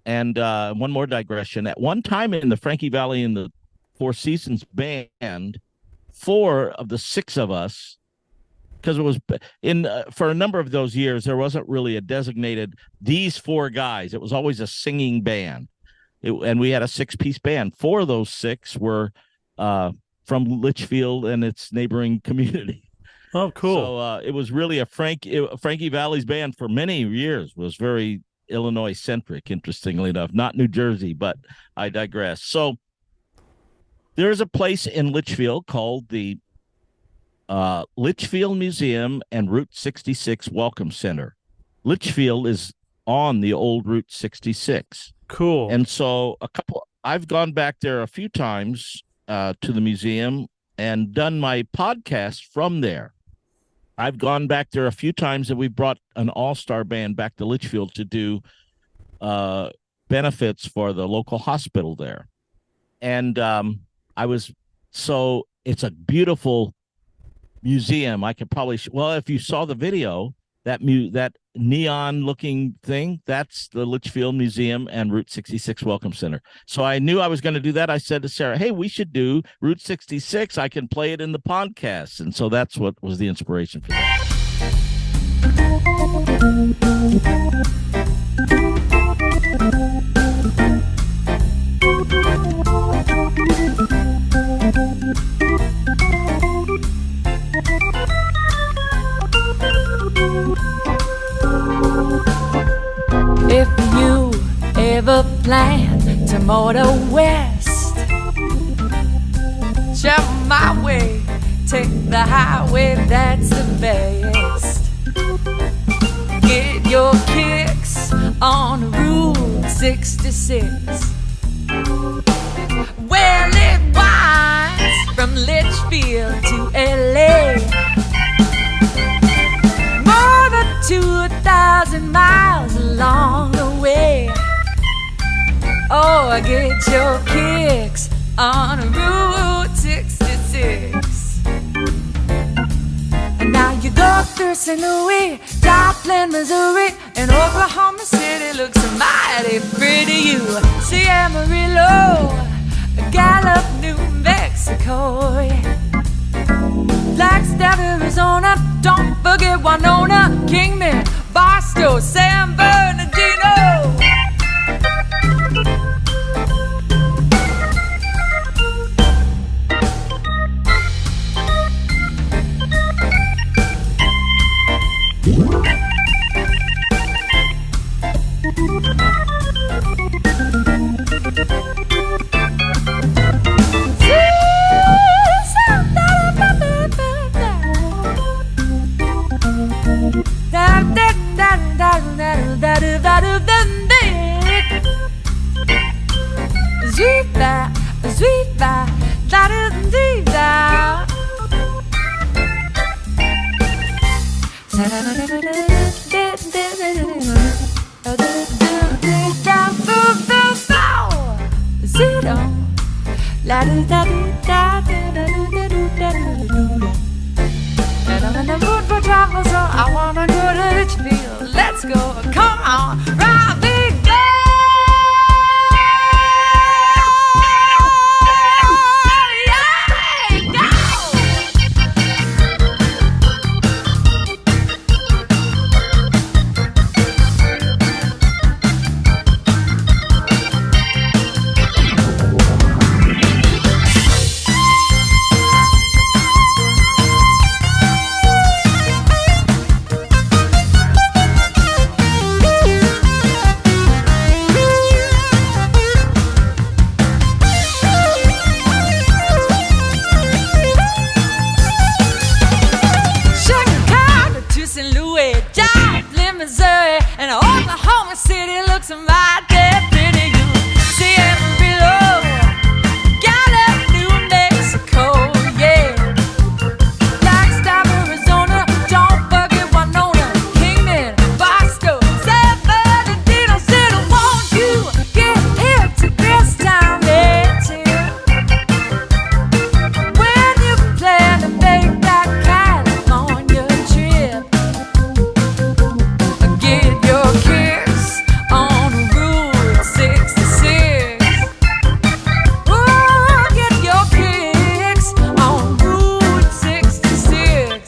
And one more digression. At one time in the Frankie Valli and the Four Seasons band, 4 of the 6 of us, because it was for a number of those years, there wasn't really a designated, these 4 guys. It was always a singing band. And we had a 6-piece band. 4 of those 6 were from Litchfield and its neighboring community. Oh, cool. So it was really a Frankie Valli's band for many years was very Illinois-centric, interestingly enough. Not New Jersey, but I digress. So there is a place in Litchfield called the Litchfield Museum and Route 66 Welcome Center. Litchfield is on the old Route 66. Cool. And so I've gone back there a few times to the museum and done my podcast from there. I've gone back there a few times, and we brought an all-star band back to Litchfield to do benefits for the local hospital there. And it's a beautiful museum. I could probably, if you saw the video, that neon-looking thing, that's the Litchfield Museum and Route 66 Welcome Center. So I knew I was going to do that. I said to Sarah, hey, we should do Route 66. I can play it in the podcast. And so that's what was the inspiration for that. If you ever plan to motor west, travel my way, take the highway, that's the best. Get your kicks on Route 66. Well, it winds from Litchfield to LA. More than 2,000 miles along the way. Oh, get your kicks on Route 66. And now you go through St. Louis, Joplin, Missouri, and Oklahoma City looks mighty pretty. You see Amarillo, Gallup, New Mexico, Flagstaff, Arizona, don't forget Winona, Kingman, Barstow, San Bernardino. I'm in the mood for travel, so I wanna go to Litchfield. Let's go, come on, Robby, go! Yeah, go! Missouri and Oklahoma City looks mighty pretty. You see Amarillo, Gallup, New Mexico, yeah. Flagstaff, Arizona, don't forget Winona, Kingman, Bosco, San Bernardino City. Won't you get hip to this time, let's hear when you plan to make that California trip. Get your kicks on Route 66. Oh, get your kicks on Route 66.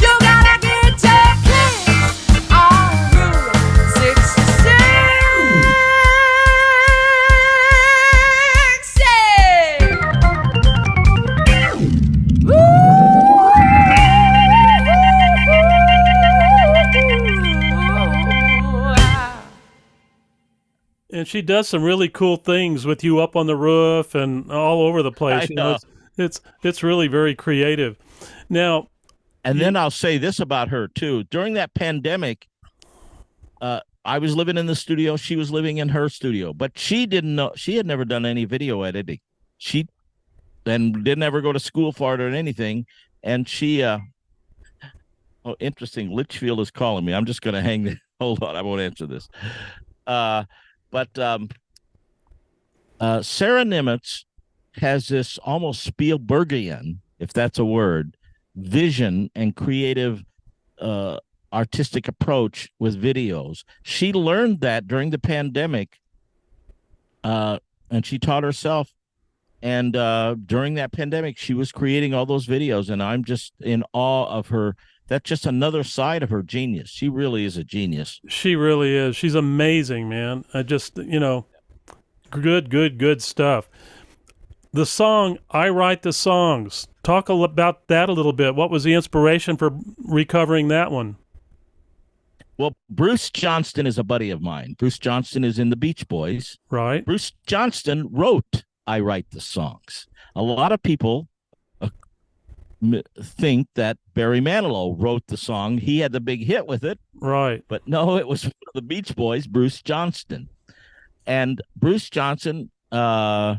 You gotta get your kicks on Route 66. And she does some really cool things with you up on the roof and all over the place. I You know, know. it's really very creative. Now, And then I'll say this about her too. During that pandemic, I was living in the studio. She was living in her studio, but she didn't know. She had never done any video editing. She then didn't ever go to school for it or anything. And she, oh, interesting. Litchfield is calling me. I'm just going to hang the, hold on. I won't answer this. But Sarah Nimitz has this almost Spielbergian, if that's a word, vision and creative artistic approach with videos. She learned that during the pandemic, and she taught herself. And during that pandemic, she was creating all those videos, and I'm just in awe of her. That's just another side of her genius. She really is a genius. she really is. She's amazing, man. I just, good stuff. The song, I Write the Songs. Talk about that a little bit. What was the inspiration for recovering that one? Well, Bruce Johnston is a buddy of mine. Bruce Johnston is in the Beach Boys. Right? Bruce Johnston wrote I Write the Songs. A lot of people think that Barry Manilow wrote the song. He had the big hit with it. Right. But no, it was the Beach Boys, Bruce Johnston. And Bruce Johnston was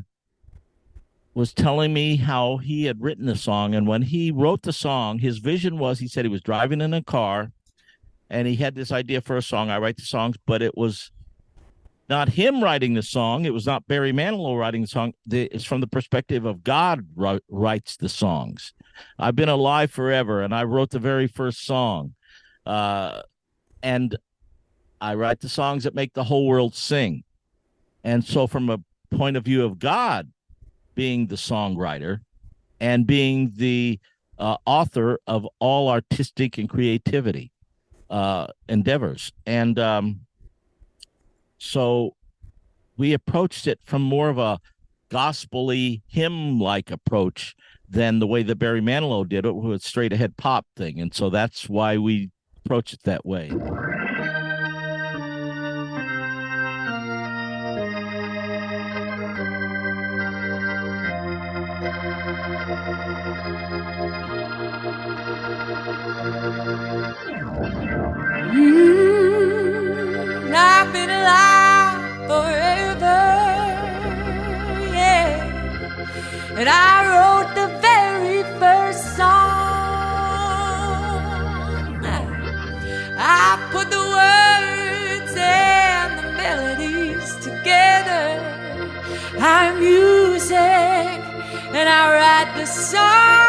telling me how he had written the song. And when he wrote the song, his vision was, he said he was driving in a car and he had this idea for a song, I Write the Songs, but it was not him writing the song. It was not Barry Manilow writing the song. It's from the perspective of God writes the songs. I've been alive forever, and I wrote the very first song. And I write the songs that make the whole world sing. And so from a point of view of God being the songwriter and being the author of all artistic and creativity endeavors. And so we approached it from more of a gospel-y, hymn-like approach than the way that Barry Manilow did it, with a straight ahead pop thing. And so that's why we approach it that way. I've been alive forever, yeah. And I wrote the very first song. I put the words and the melodies together. I'm music, and I write the song.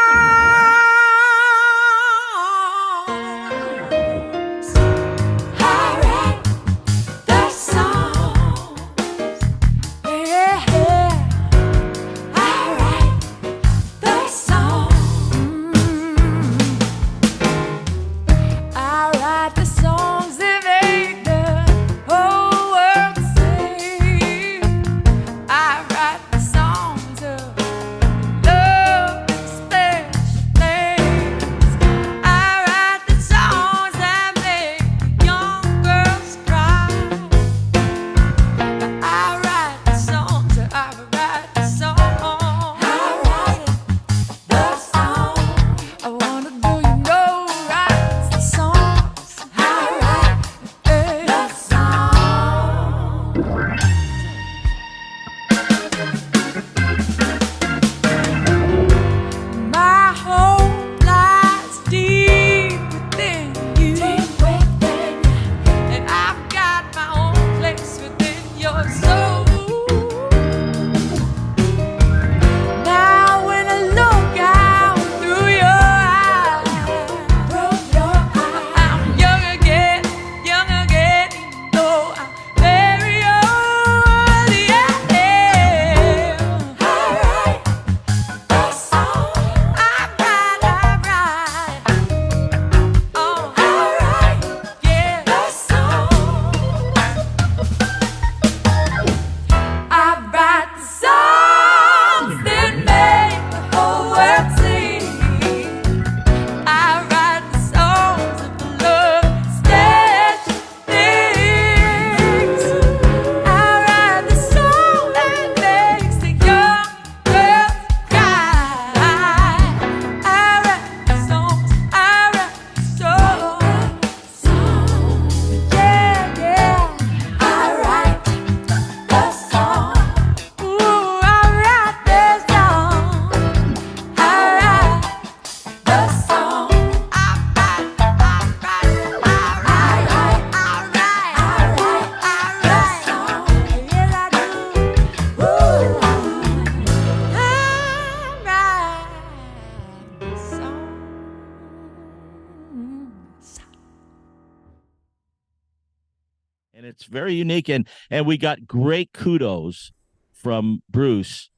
And it's very unique, and we got great kudos from Bruce.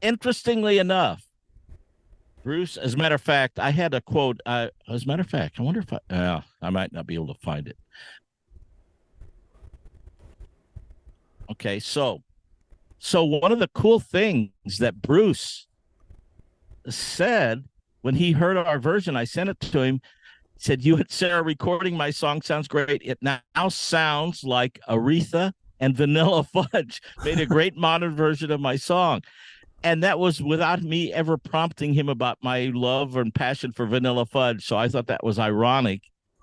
Interestingly enough, Bruce, as a matter of fact, I had a quote. As a matter of fact, I wonder if I might not be able to find it. Okay, so one of the cool things that Bruce said when he heard our version, I sent it to him. Said, "You and Sarah recording my song sounds great. It now sounds like Aretha and Vanilla Fudge made a great modern version of my song." And that was without me ever prompting him about my love and passion for Vanilla Fudge. So I thought that was ironic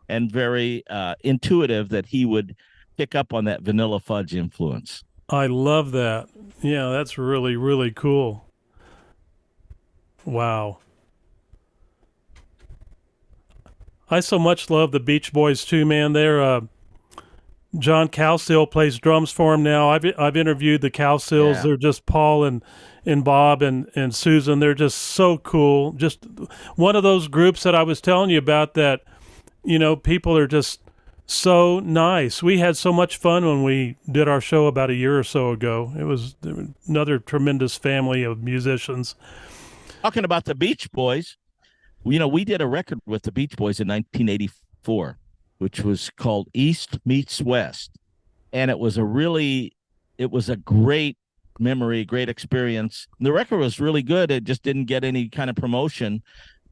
and very intuitive that he would pick up on that Vanilla Fudge influence. I love that. Yeah, that's really, really cool. Wow. I so much love the Beach Boys too, man. They're John Cowsill plays drums for him now. I've interviewed the Cowsills. Yeah. They're just Paul and Bob and Susan. They're just so cool. Just one of those groups that I was telling you about that, you know, people are just so nice. We had so much fun when we did our show about a year or so ago. It was another tremendous family of musicians. Talking about the Beach Boys, you know, we did a record with the Beach Boys in 1984, which was called East Meets West. And it was a great memory, great experience. The record was really good. It just didn't get any kind of promotion.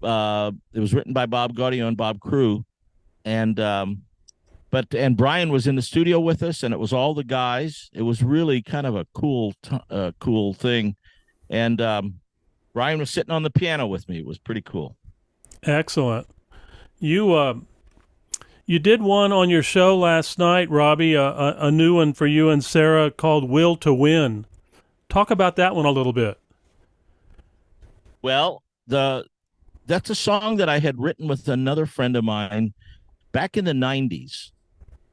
It was written by Bob Gaudio and Bob Crew, and Brian was in the studio with us, and it was all the guys. It was really kind of a cool thing, and Brian was sitting on the piano with me. It was pretty cool. Excellent. You did one on your show last night, Robby, a new one for you and Sarah called Will to Win. Talk about that one a little bit. Well, that's a song that I had written with another friend of mine back in the 90s,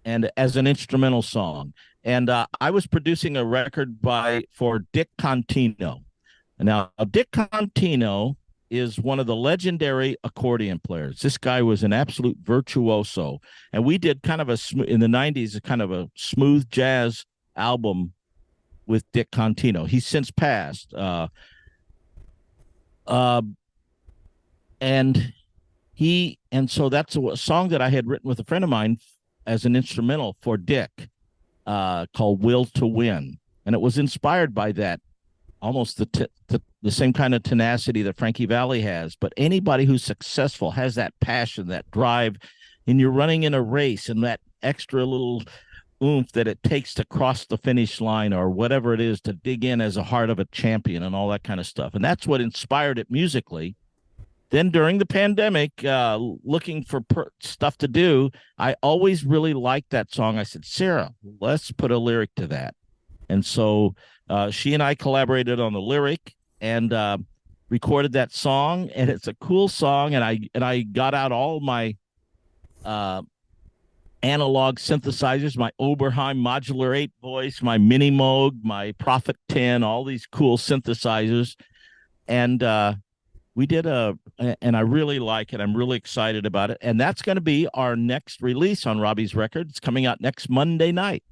and as an instrumental song. And I was producing a record for Dick Contino. Now, Dick Contino is one of the legendary accordion players. This guy was an absolute virtuoso, and we did kind of in the 90s, kind of a smooth jazz album with Dick Contino. He's since passed. So that's a song that I had written with a friend of mine as an instrumental for Dick, called Will to Win. And it was inspired by that, almost the same kind of tenacity that Frankie Valli has. But anybody who's successful has that passion, that drive, and you're running in a race, and that extra little oomph that it takes to cross the finish line, or whatever it is, to dig in as a heart of a champion and all that kind of stuff. And that's what inspired it musically. Then during the pandemic, looking for stuff to do, I always really liked that song. I said, Sarah, let's put a lyric to that. And so she and I collaborated on the lyric and recorded that song. And it's a cool song. And I got out all my analog synthesizers, my Oberheim Modular 8 voice, my Mini Moog, my Prophet 10, all these cool synthesizers. And we did and I really like it. I'm really excited about it. And that's going to be our next release on Robby's record. It's coming out next Monday night.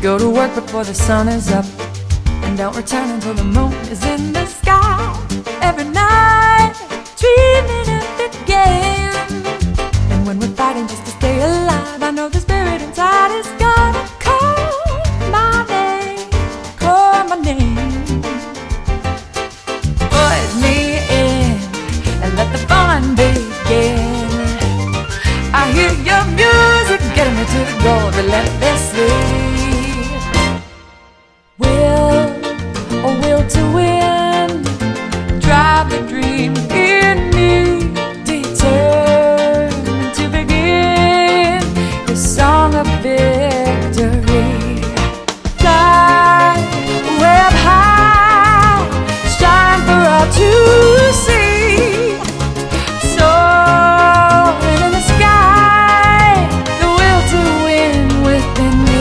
Go to work before the sun is up, and don't return until the moon is in the sky. Every night, dreaming of the game. And when we're fighting just to stay alive, I know the spirit inside is gonna call my name, call my name. Put me in and let the fun begin. I hear your music getting me to the goal relentlessly. Will to win, drive the dream in me, determined to begin the song of victory. Fly web high, shine for all to see. Soaring in the sky, the will to win within me.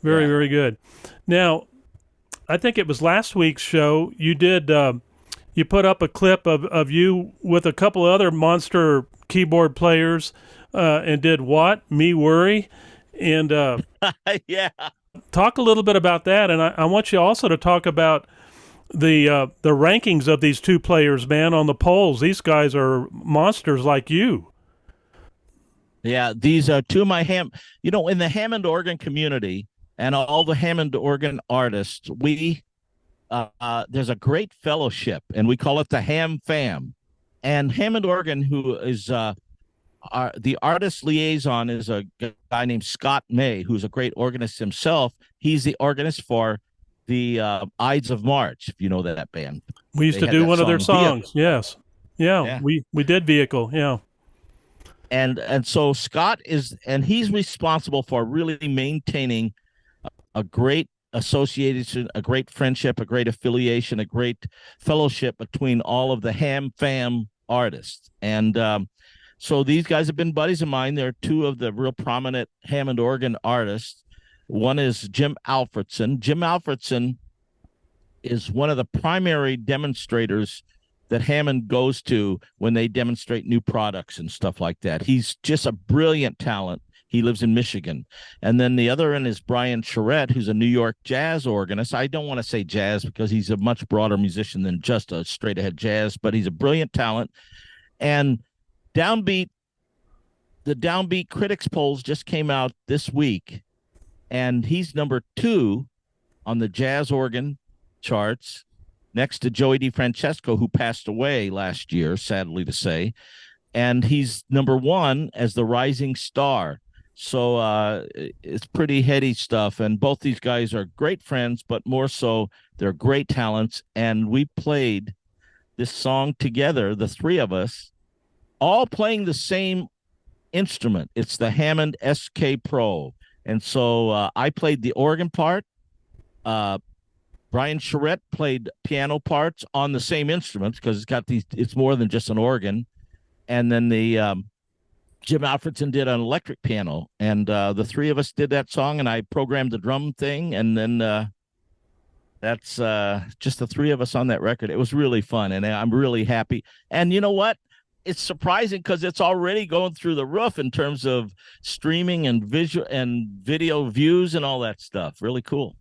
Very, very good. Now, I think it was last week's show, you did, you put up a clip of you with a couple of other monster keyboard players and did what? Me Worry? And Yeah. Talk a little bit about that. And I want you also to talk about the rankings of these two players, man, on the polls. These guys are monsters like you. Yeah, these are two of my in the Hammond organ community, and all the Hammond organ artists, we there's a great fellowship, and we call it the Ham Fam. And Hammond organ, who is the artist liaison, is a guy named Scott May, who's a great organist himself. He's the organist for the Ides of March, if you know that band. We used to do one of their songs. Yes. Yeah. We did Vehicle. Yeah. And so Scott he's responsible for really maintaining a great association, a great friendship, a great affiliation, a great fellowship between all of the Ham Fam artists. And so these guys have been buddies of mine. They're two of the real prominent Hammond organ artists. One is Jim Alfredson. Jim Alfredson is one of the primary demonstrators that Hammond goes to when they demonstrate new products and stuff like that. He's just a brilliant talent. He lives in Michigan. And then the other end is Brian Charette, who's a New York jazz organist. I don't want to say jazz because he's a much broader musician than just a straight ahead jazz, but he's a brilliant talent. And the Downbeat Critics polls just came out this week, and he's number 2 on the jazz organ charts, next to Joey DeFrancesco, who passed away last year, sadly to say. And he's number 1 as the rising star. So it's pretty heady stuff. And both these guys are great friends, but more so, they're great talents. And we played this song together, the three of us, all playing the same instrument. It's the Hammond SK Pro. And so I played the organ part. Brian Charette played piano parts on the same instruments because it's more than just an organ. And then the Jim Alfredson did an electric piano, and the three of us did that song, and I programmed the drum thing, and then that's just the three of us on that record. It was really fun, and I'm really happy. And you know what? It's surprising because it's already going through the roof in terms of streaming and visual and video views and all that stuff. Really cool.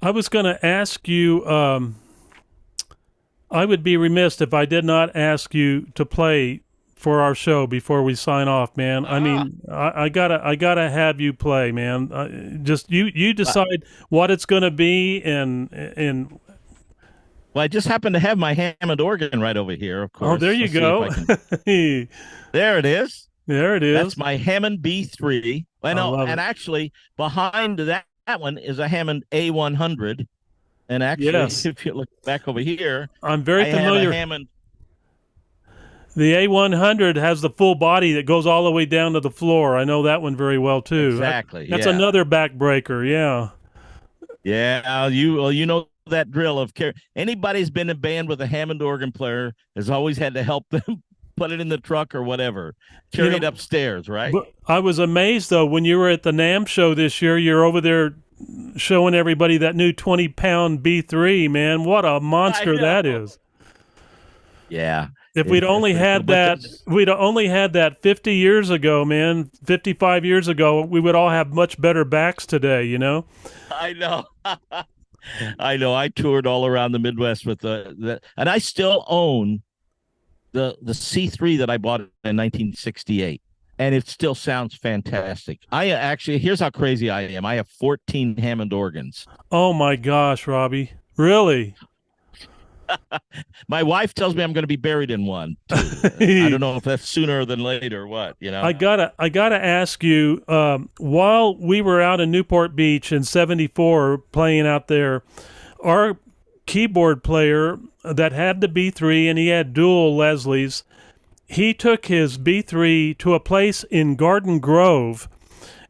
I was going to ask you, I would be remiss if I did not ask you to play for our show before we sign off, man. I mean, I gotta have you play, man. Just you decide what it's going to be, and well, I just happen to have my Hammond organ right over here, of course. Oh, there you go. There it is. There it is. That's my Hammond B3. I know, and actually behind that one is a Hammond A100. And actually, yes, if you look back over here, I'm very familiar. Hammond. The A100 has the full body that goes all the way down to the floor. I know that one very well too. Exactly. That's another backbreaker. Yeah. Yeah. You know that drill of care. Anybody's been in a band with a Hammond organ player has always had to help them put it in the truck or whatever, carry it upstairs, right? But I was amazed though when you were at the NAMM show this year. You're over there showing everybody that new 20-pound B3, man. What a monster that is. Yeah. If we'd only had that, we'd only had that 50 years ago, man, 55 years ago, we would all have much better backs today, you know? I know. I know. I toured all around the Midwest with and I still own the C3 that I bought in 1968, and it still sounds fantastic. I actually, here's how crazy I am. I have 14 Hammond organs. Oh my gosh, Robbie. Really? My wife tells me I'm going to be buried in one too. I don't know if that's sooner than later or what, you know. I gotta ask you, while we were out in Newport Beach in '74 playing out there, our keyboard player that had the B3 and he had dual Leslies, he took his B3 to a place in Garden Grove,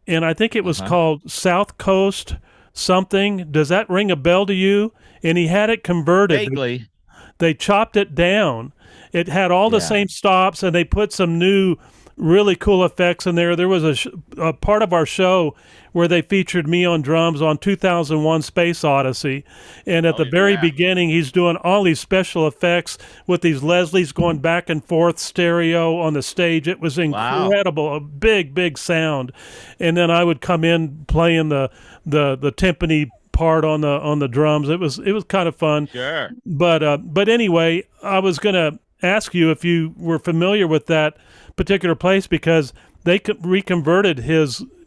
and I think it was called South Coast something. Does that ring a bell to you? And he had it converted. Vaguely. They chopped it down. It had all the same stops, and they put some new, really cool effects in there. There was a part of our show where they featured me on drums on 2001 Space Odyssey. And at the very beginning, he's doing all these special effects with these Leslies going back and forth stereo on the stage. It was incredible, a big, big sound. And then I would come in playing the timpani part on the drums. It was kind of fun. Sure. But anyway, I was going to ask you if you were familiar with that particular place, because they reconverted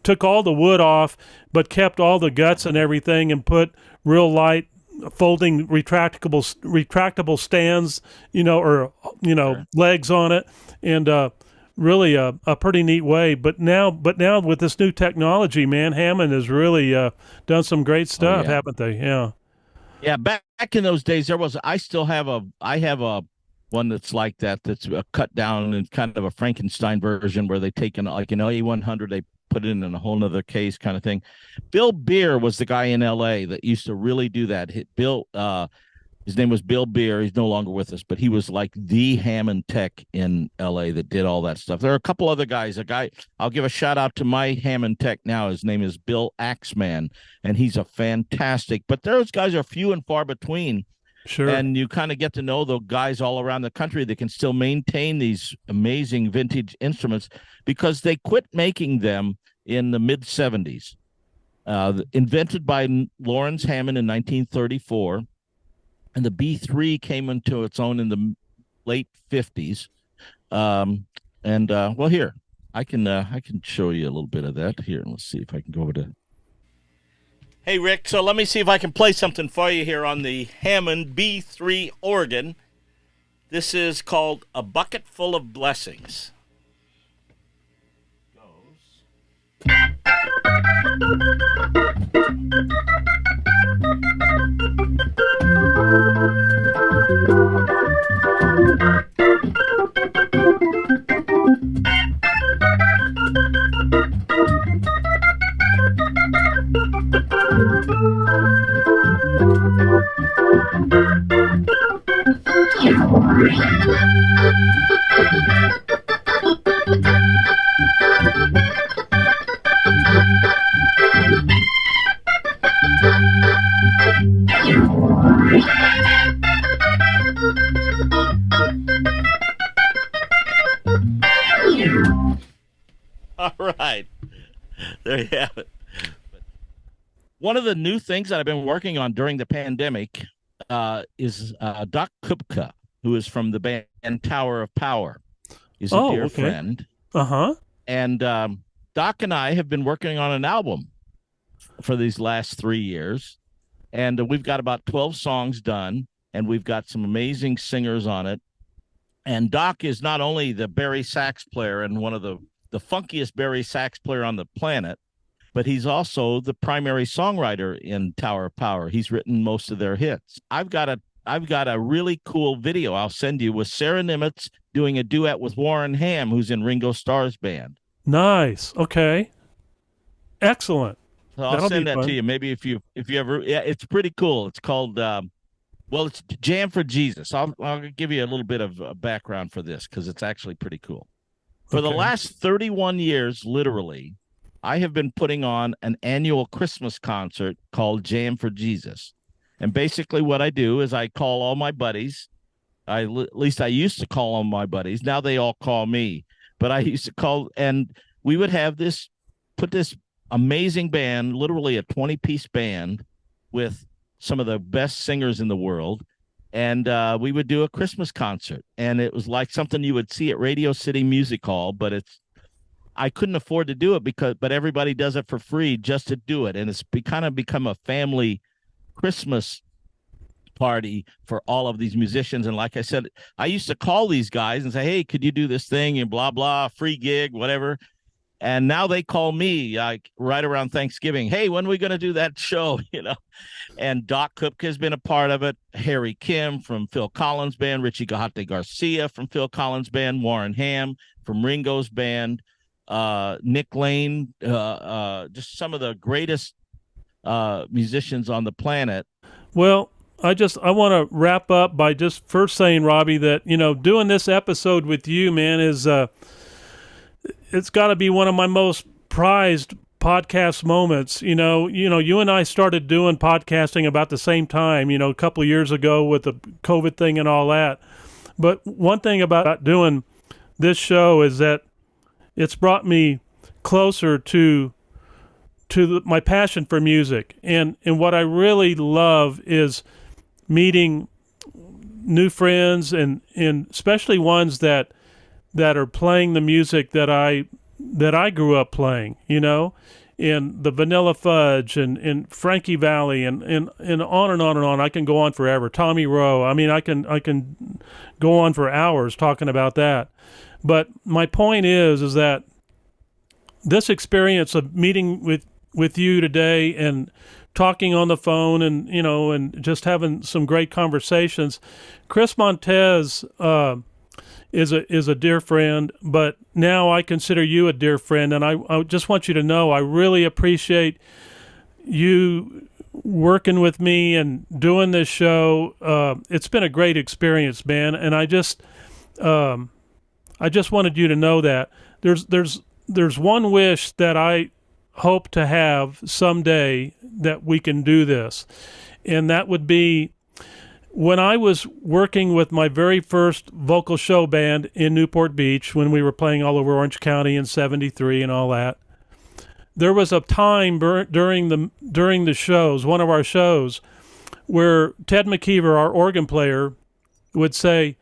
took all the wood off, but kept all the guts and everything, and put real light folding retractable stands, legs on it, and really a pretty neat way. But now with this new technology, man, Hammond has really done some great stuff, haven't they? Yeah. Yeah, back in those days, I have a one that's like that, that's cut down and kind of a Frankenstein version where they take like an A100, they put it in a whole nother case kind of thing. Bill Beer was the guy in L.A. that used to really do that. His name was Bill Beer. He's no longer with us, but he was like the Hammond tech in L.A. that did all that stuff. There are a couple other guys. I'll give a shout out to my Hammond tech now. His name is Bill Axman, and he's a fantastic. But those guys are few and far between. Sure. And you kind of get to know the guys all around the country that can still maintain these amazing vintage instruments, because they quit making them in the mid-'70s. Invented by Lawrence Hammond in 1934. And the B3 came into its own in the late 50s. Here, I can show you a little bit of that here. Let's see if I can go over to. Hey, Rick, so let me see if I can play something for you here on the Hammond B3 organ. This is called A Bucket Full of Blessings. All right. There you have it. One of the new things that I've been working on during the pandemic is Doc Kupka, who is from the band Tower of Power. He's a dear friend. Uh-huh. And Doc and I have been working on an album for these last 3 years. And we've got about 12 songs done, and we've got some amazing singers on it. And Doc is not only the Barry sax player and one of the funkiest Barry sax player on the planet, but he's also the primary songwriter in Tower of Power. He's written most of their hits. I've got a really cool video I'll send you with Sarah Nimitz doing a duet with Warren Ham, who's in Ringo Starr's band. Nice. Okay. Excellent. So I'll send that to you. Maybe if you ever, it's pretty cool. It's called, it's Jam for Jesus. I'll give you a little bit of background for this, because it's actually pretty cool. For the last 31 years, literally, I have been putting on an annual Christmas concert called Jam for Jesus. And basically what I do is I call all my buddies, At least I used to call them my buddies. Now they all call me, but I used to call, and we would have put this amazing band, literally a 20-piece band with some of the best singers in the world. And we would do a Christmas concert, and it was like something you would see at Radio City Music Hall, but I couldn't afford to do it but everybody does it for free just to do it. And it's kind of become a family Christmas party for all of these musicians. And like I said, I used to call these guys and say, hey, could you do this thing and blah, blah, free gig, whatever. And now they call me like right around Thanksgiving. Hey, when are we going to do that show? And Doc Kupka has been a part of it. Harry Kim from Phil Collins' band, Richie Gajate Garcia from Phil Collins' band, Warren Ham from Ringo's band, Nick Lane, just some of the greatest musicians on the planet. Well, I want to wrap up by just first saying, Robby, that, doing this episode with you, man, is, it's got to be one of my most prized podcast moments. You and I started doing podcasting about the same time, a couple of years ago with the COVID thing and all that. But one thing about doing this show is that it's brought me closer to my passion for music. And what I really love is meeting new friends and especially ones that are playing the music that I grew up playing, and the Vanilla Fudge and Frankie Valli and on and on and on. I can go on forever. Tommy Rowe. I mean, I can go on for hours talking about that. But my point is that this experience of meeting with you today and talking on the phone and, and just having some great conversations. Chris Montez is a dear friend, but now I consider you a dear friend. And I just want you to know, I really appreciate you working with me and doing this show. It's been a great experience, man. And I just wanted you to know that there's one wish that I hope to have someday that we can do this. And that would be when I was working with my very first vocal show band in Newport Beach, when we were playing all over Orange County in '73 and all that. There was a time during the shows, one of our shows, where Ted McKeever, our organ player, would say,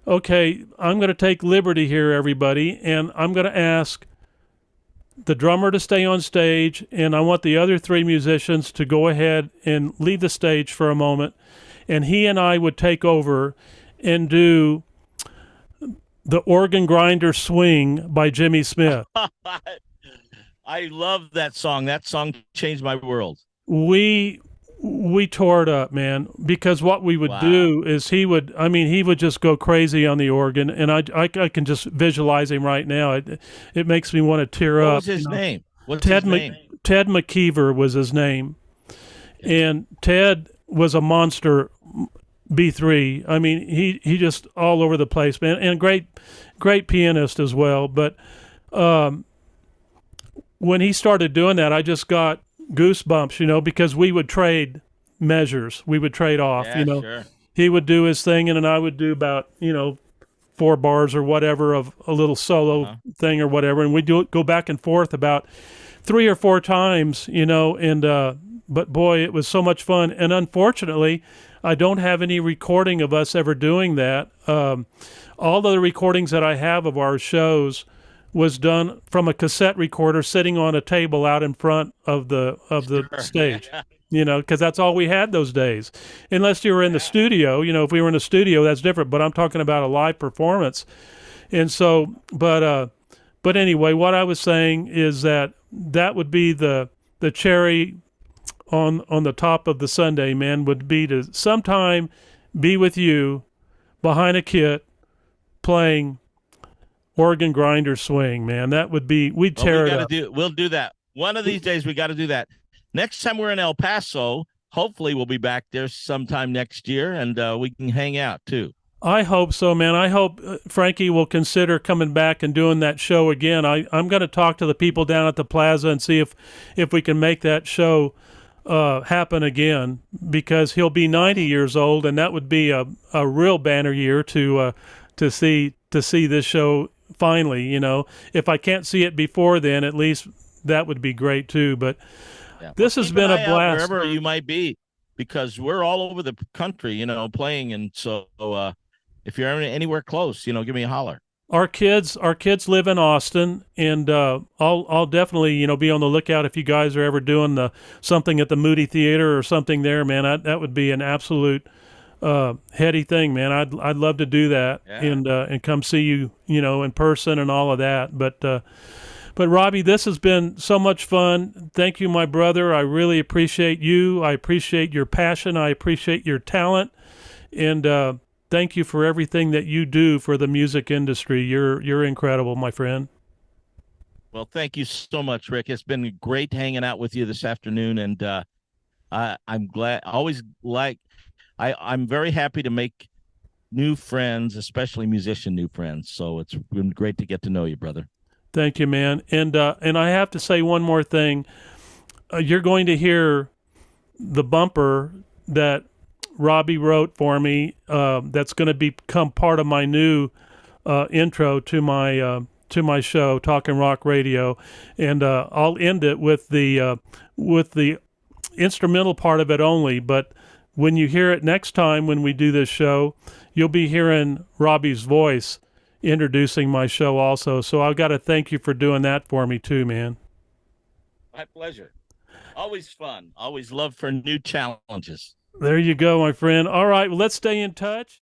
okay, I'm going to take liberty here, everybody, and I'm going to ask the drummer to stay on stage, and I want the other three musicians to go ahead and leave the stage for a moment, and he and I would take over and do the Organ Grinder Swing by Jimmy Smith. I love that song. That song changed my world. We tore it up, man, because what we would do is he would just go crazy on the organ, and I can just visualize him right now. It makes me want to tear up. What was his name? Ted McKeever was his name, and Ted was a monster B3. I mean, he just all over the place, man, and great pianist as well. But when he started doing that, I just got goosebumps, because we would trade measures. We would trade off, Sure. He would do his thing, and then I would do about, 4 bars or whatever of a little solo thing or whatever. And we'd go back and forth about 3 or 4 times, but boy, it was so much fun. And unfortunately, I don't have any recording of us ever doing that. All the recordings that I have of our shows was done from a cassette recorder sitting on a table out in front of the stage, because that's all we had those days. Unless you were in the studio, if we were in the studio, that's different, but I'm talking about a live performance. And so, but anyway, what I was saying is that would be the cherry on the top of the sundae, man, would be to sometime be with you behind a kit playing Organ Grinder Swing, man. That would be, we'd tear it up. We'll do that. One of these days we got to do that. Next time we're in El Paso, hopefully we'll be back there sometime next year, and we can hang out too. I hope so, man. I hope Frankie will consider coming back and doing that show again. I'm going to talk to the people down at the plaza and see if we can make that show happen again, because he'll be 90 years old, and that would be a real banner year to see this show finally. You know, if I can't see it before then, at least that would be great too. But this has been a blast. Wherever you might be, because we're all over the country, you know, playing, and so if you're anywhere close, you know, give me a holler. Our kids live in Austin, and I'll definitely, you know, be on the lookout if you guys are ever doing something at the Moody Theater or something there, man. That would be an absolute heady thing, man. I'd love to do that, and come see you, you know, in person and all of that. But Robby, this has been so much fun. Thank you, my brother. I really appreciate you. I appreciate your passion. I appreciate your talent, and thank you for everything that you do for the music industry. You're incredible, my friend. Well, thank you so much, Rick. It's been great hanging out with you this afternoon, and I'm glad. I'm very happy to make new friends, especially musician new friends. So it's been great to get to know you, brother. Thank you, man. And I have to say one more thing. You're going to hear the bumper that Robby wrote for me. That's going to become part of my new intro to my show, Talkin' Rock Radio, and I'll end it with the instrumental part of it only. But when you hear it next time when we do this show, you'll be hearing Robby's voice introducing my show also. So I've got to thank you for doing that for me too, man. My pleasure. Always fun. Always love for new challenges. There you go, my friend. All right, well, let's stay in touch.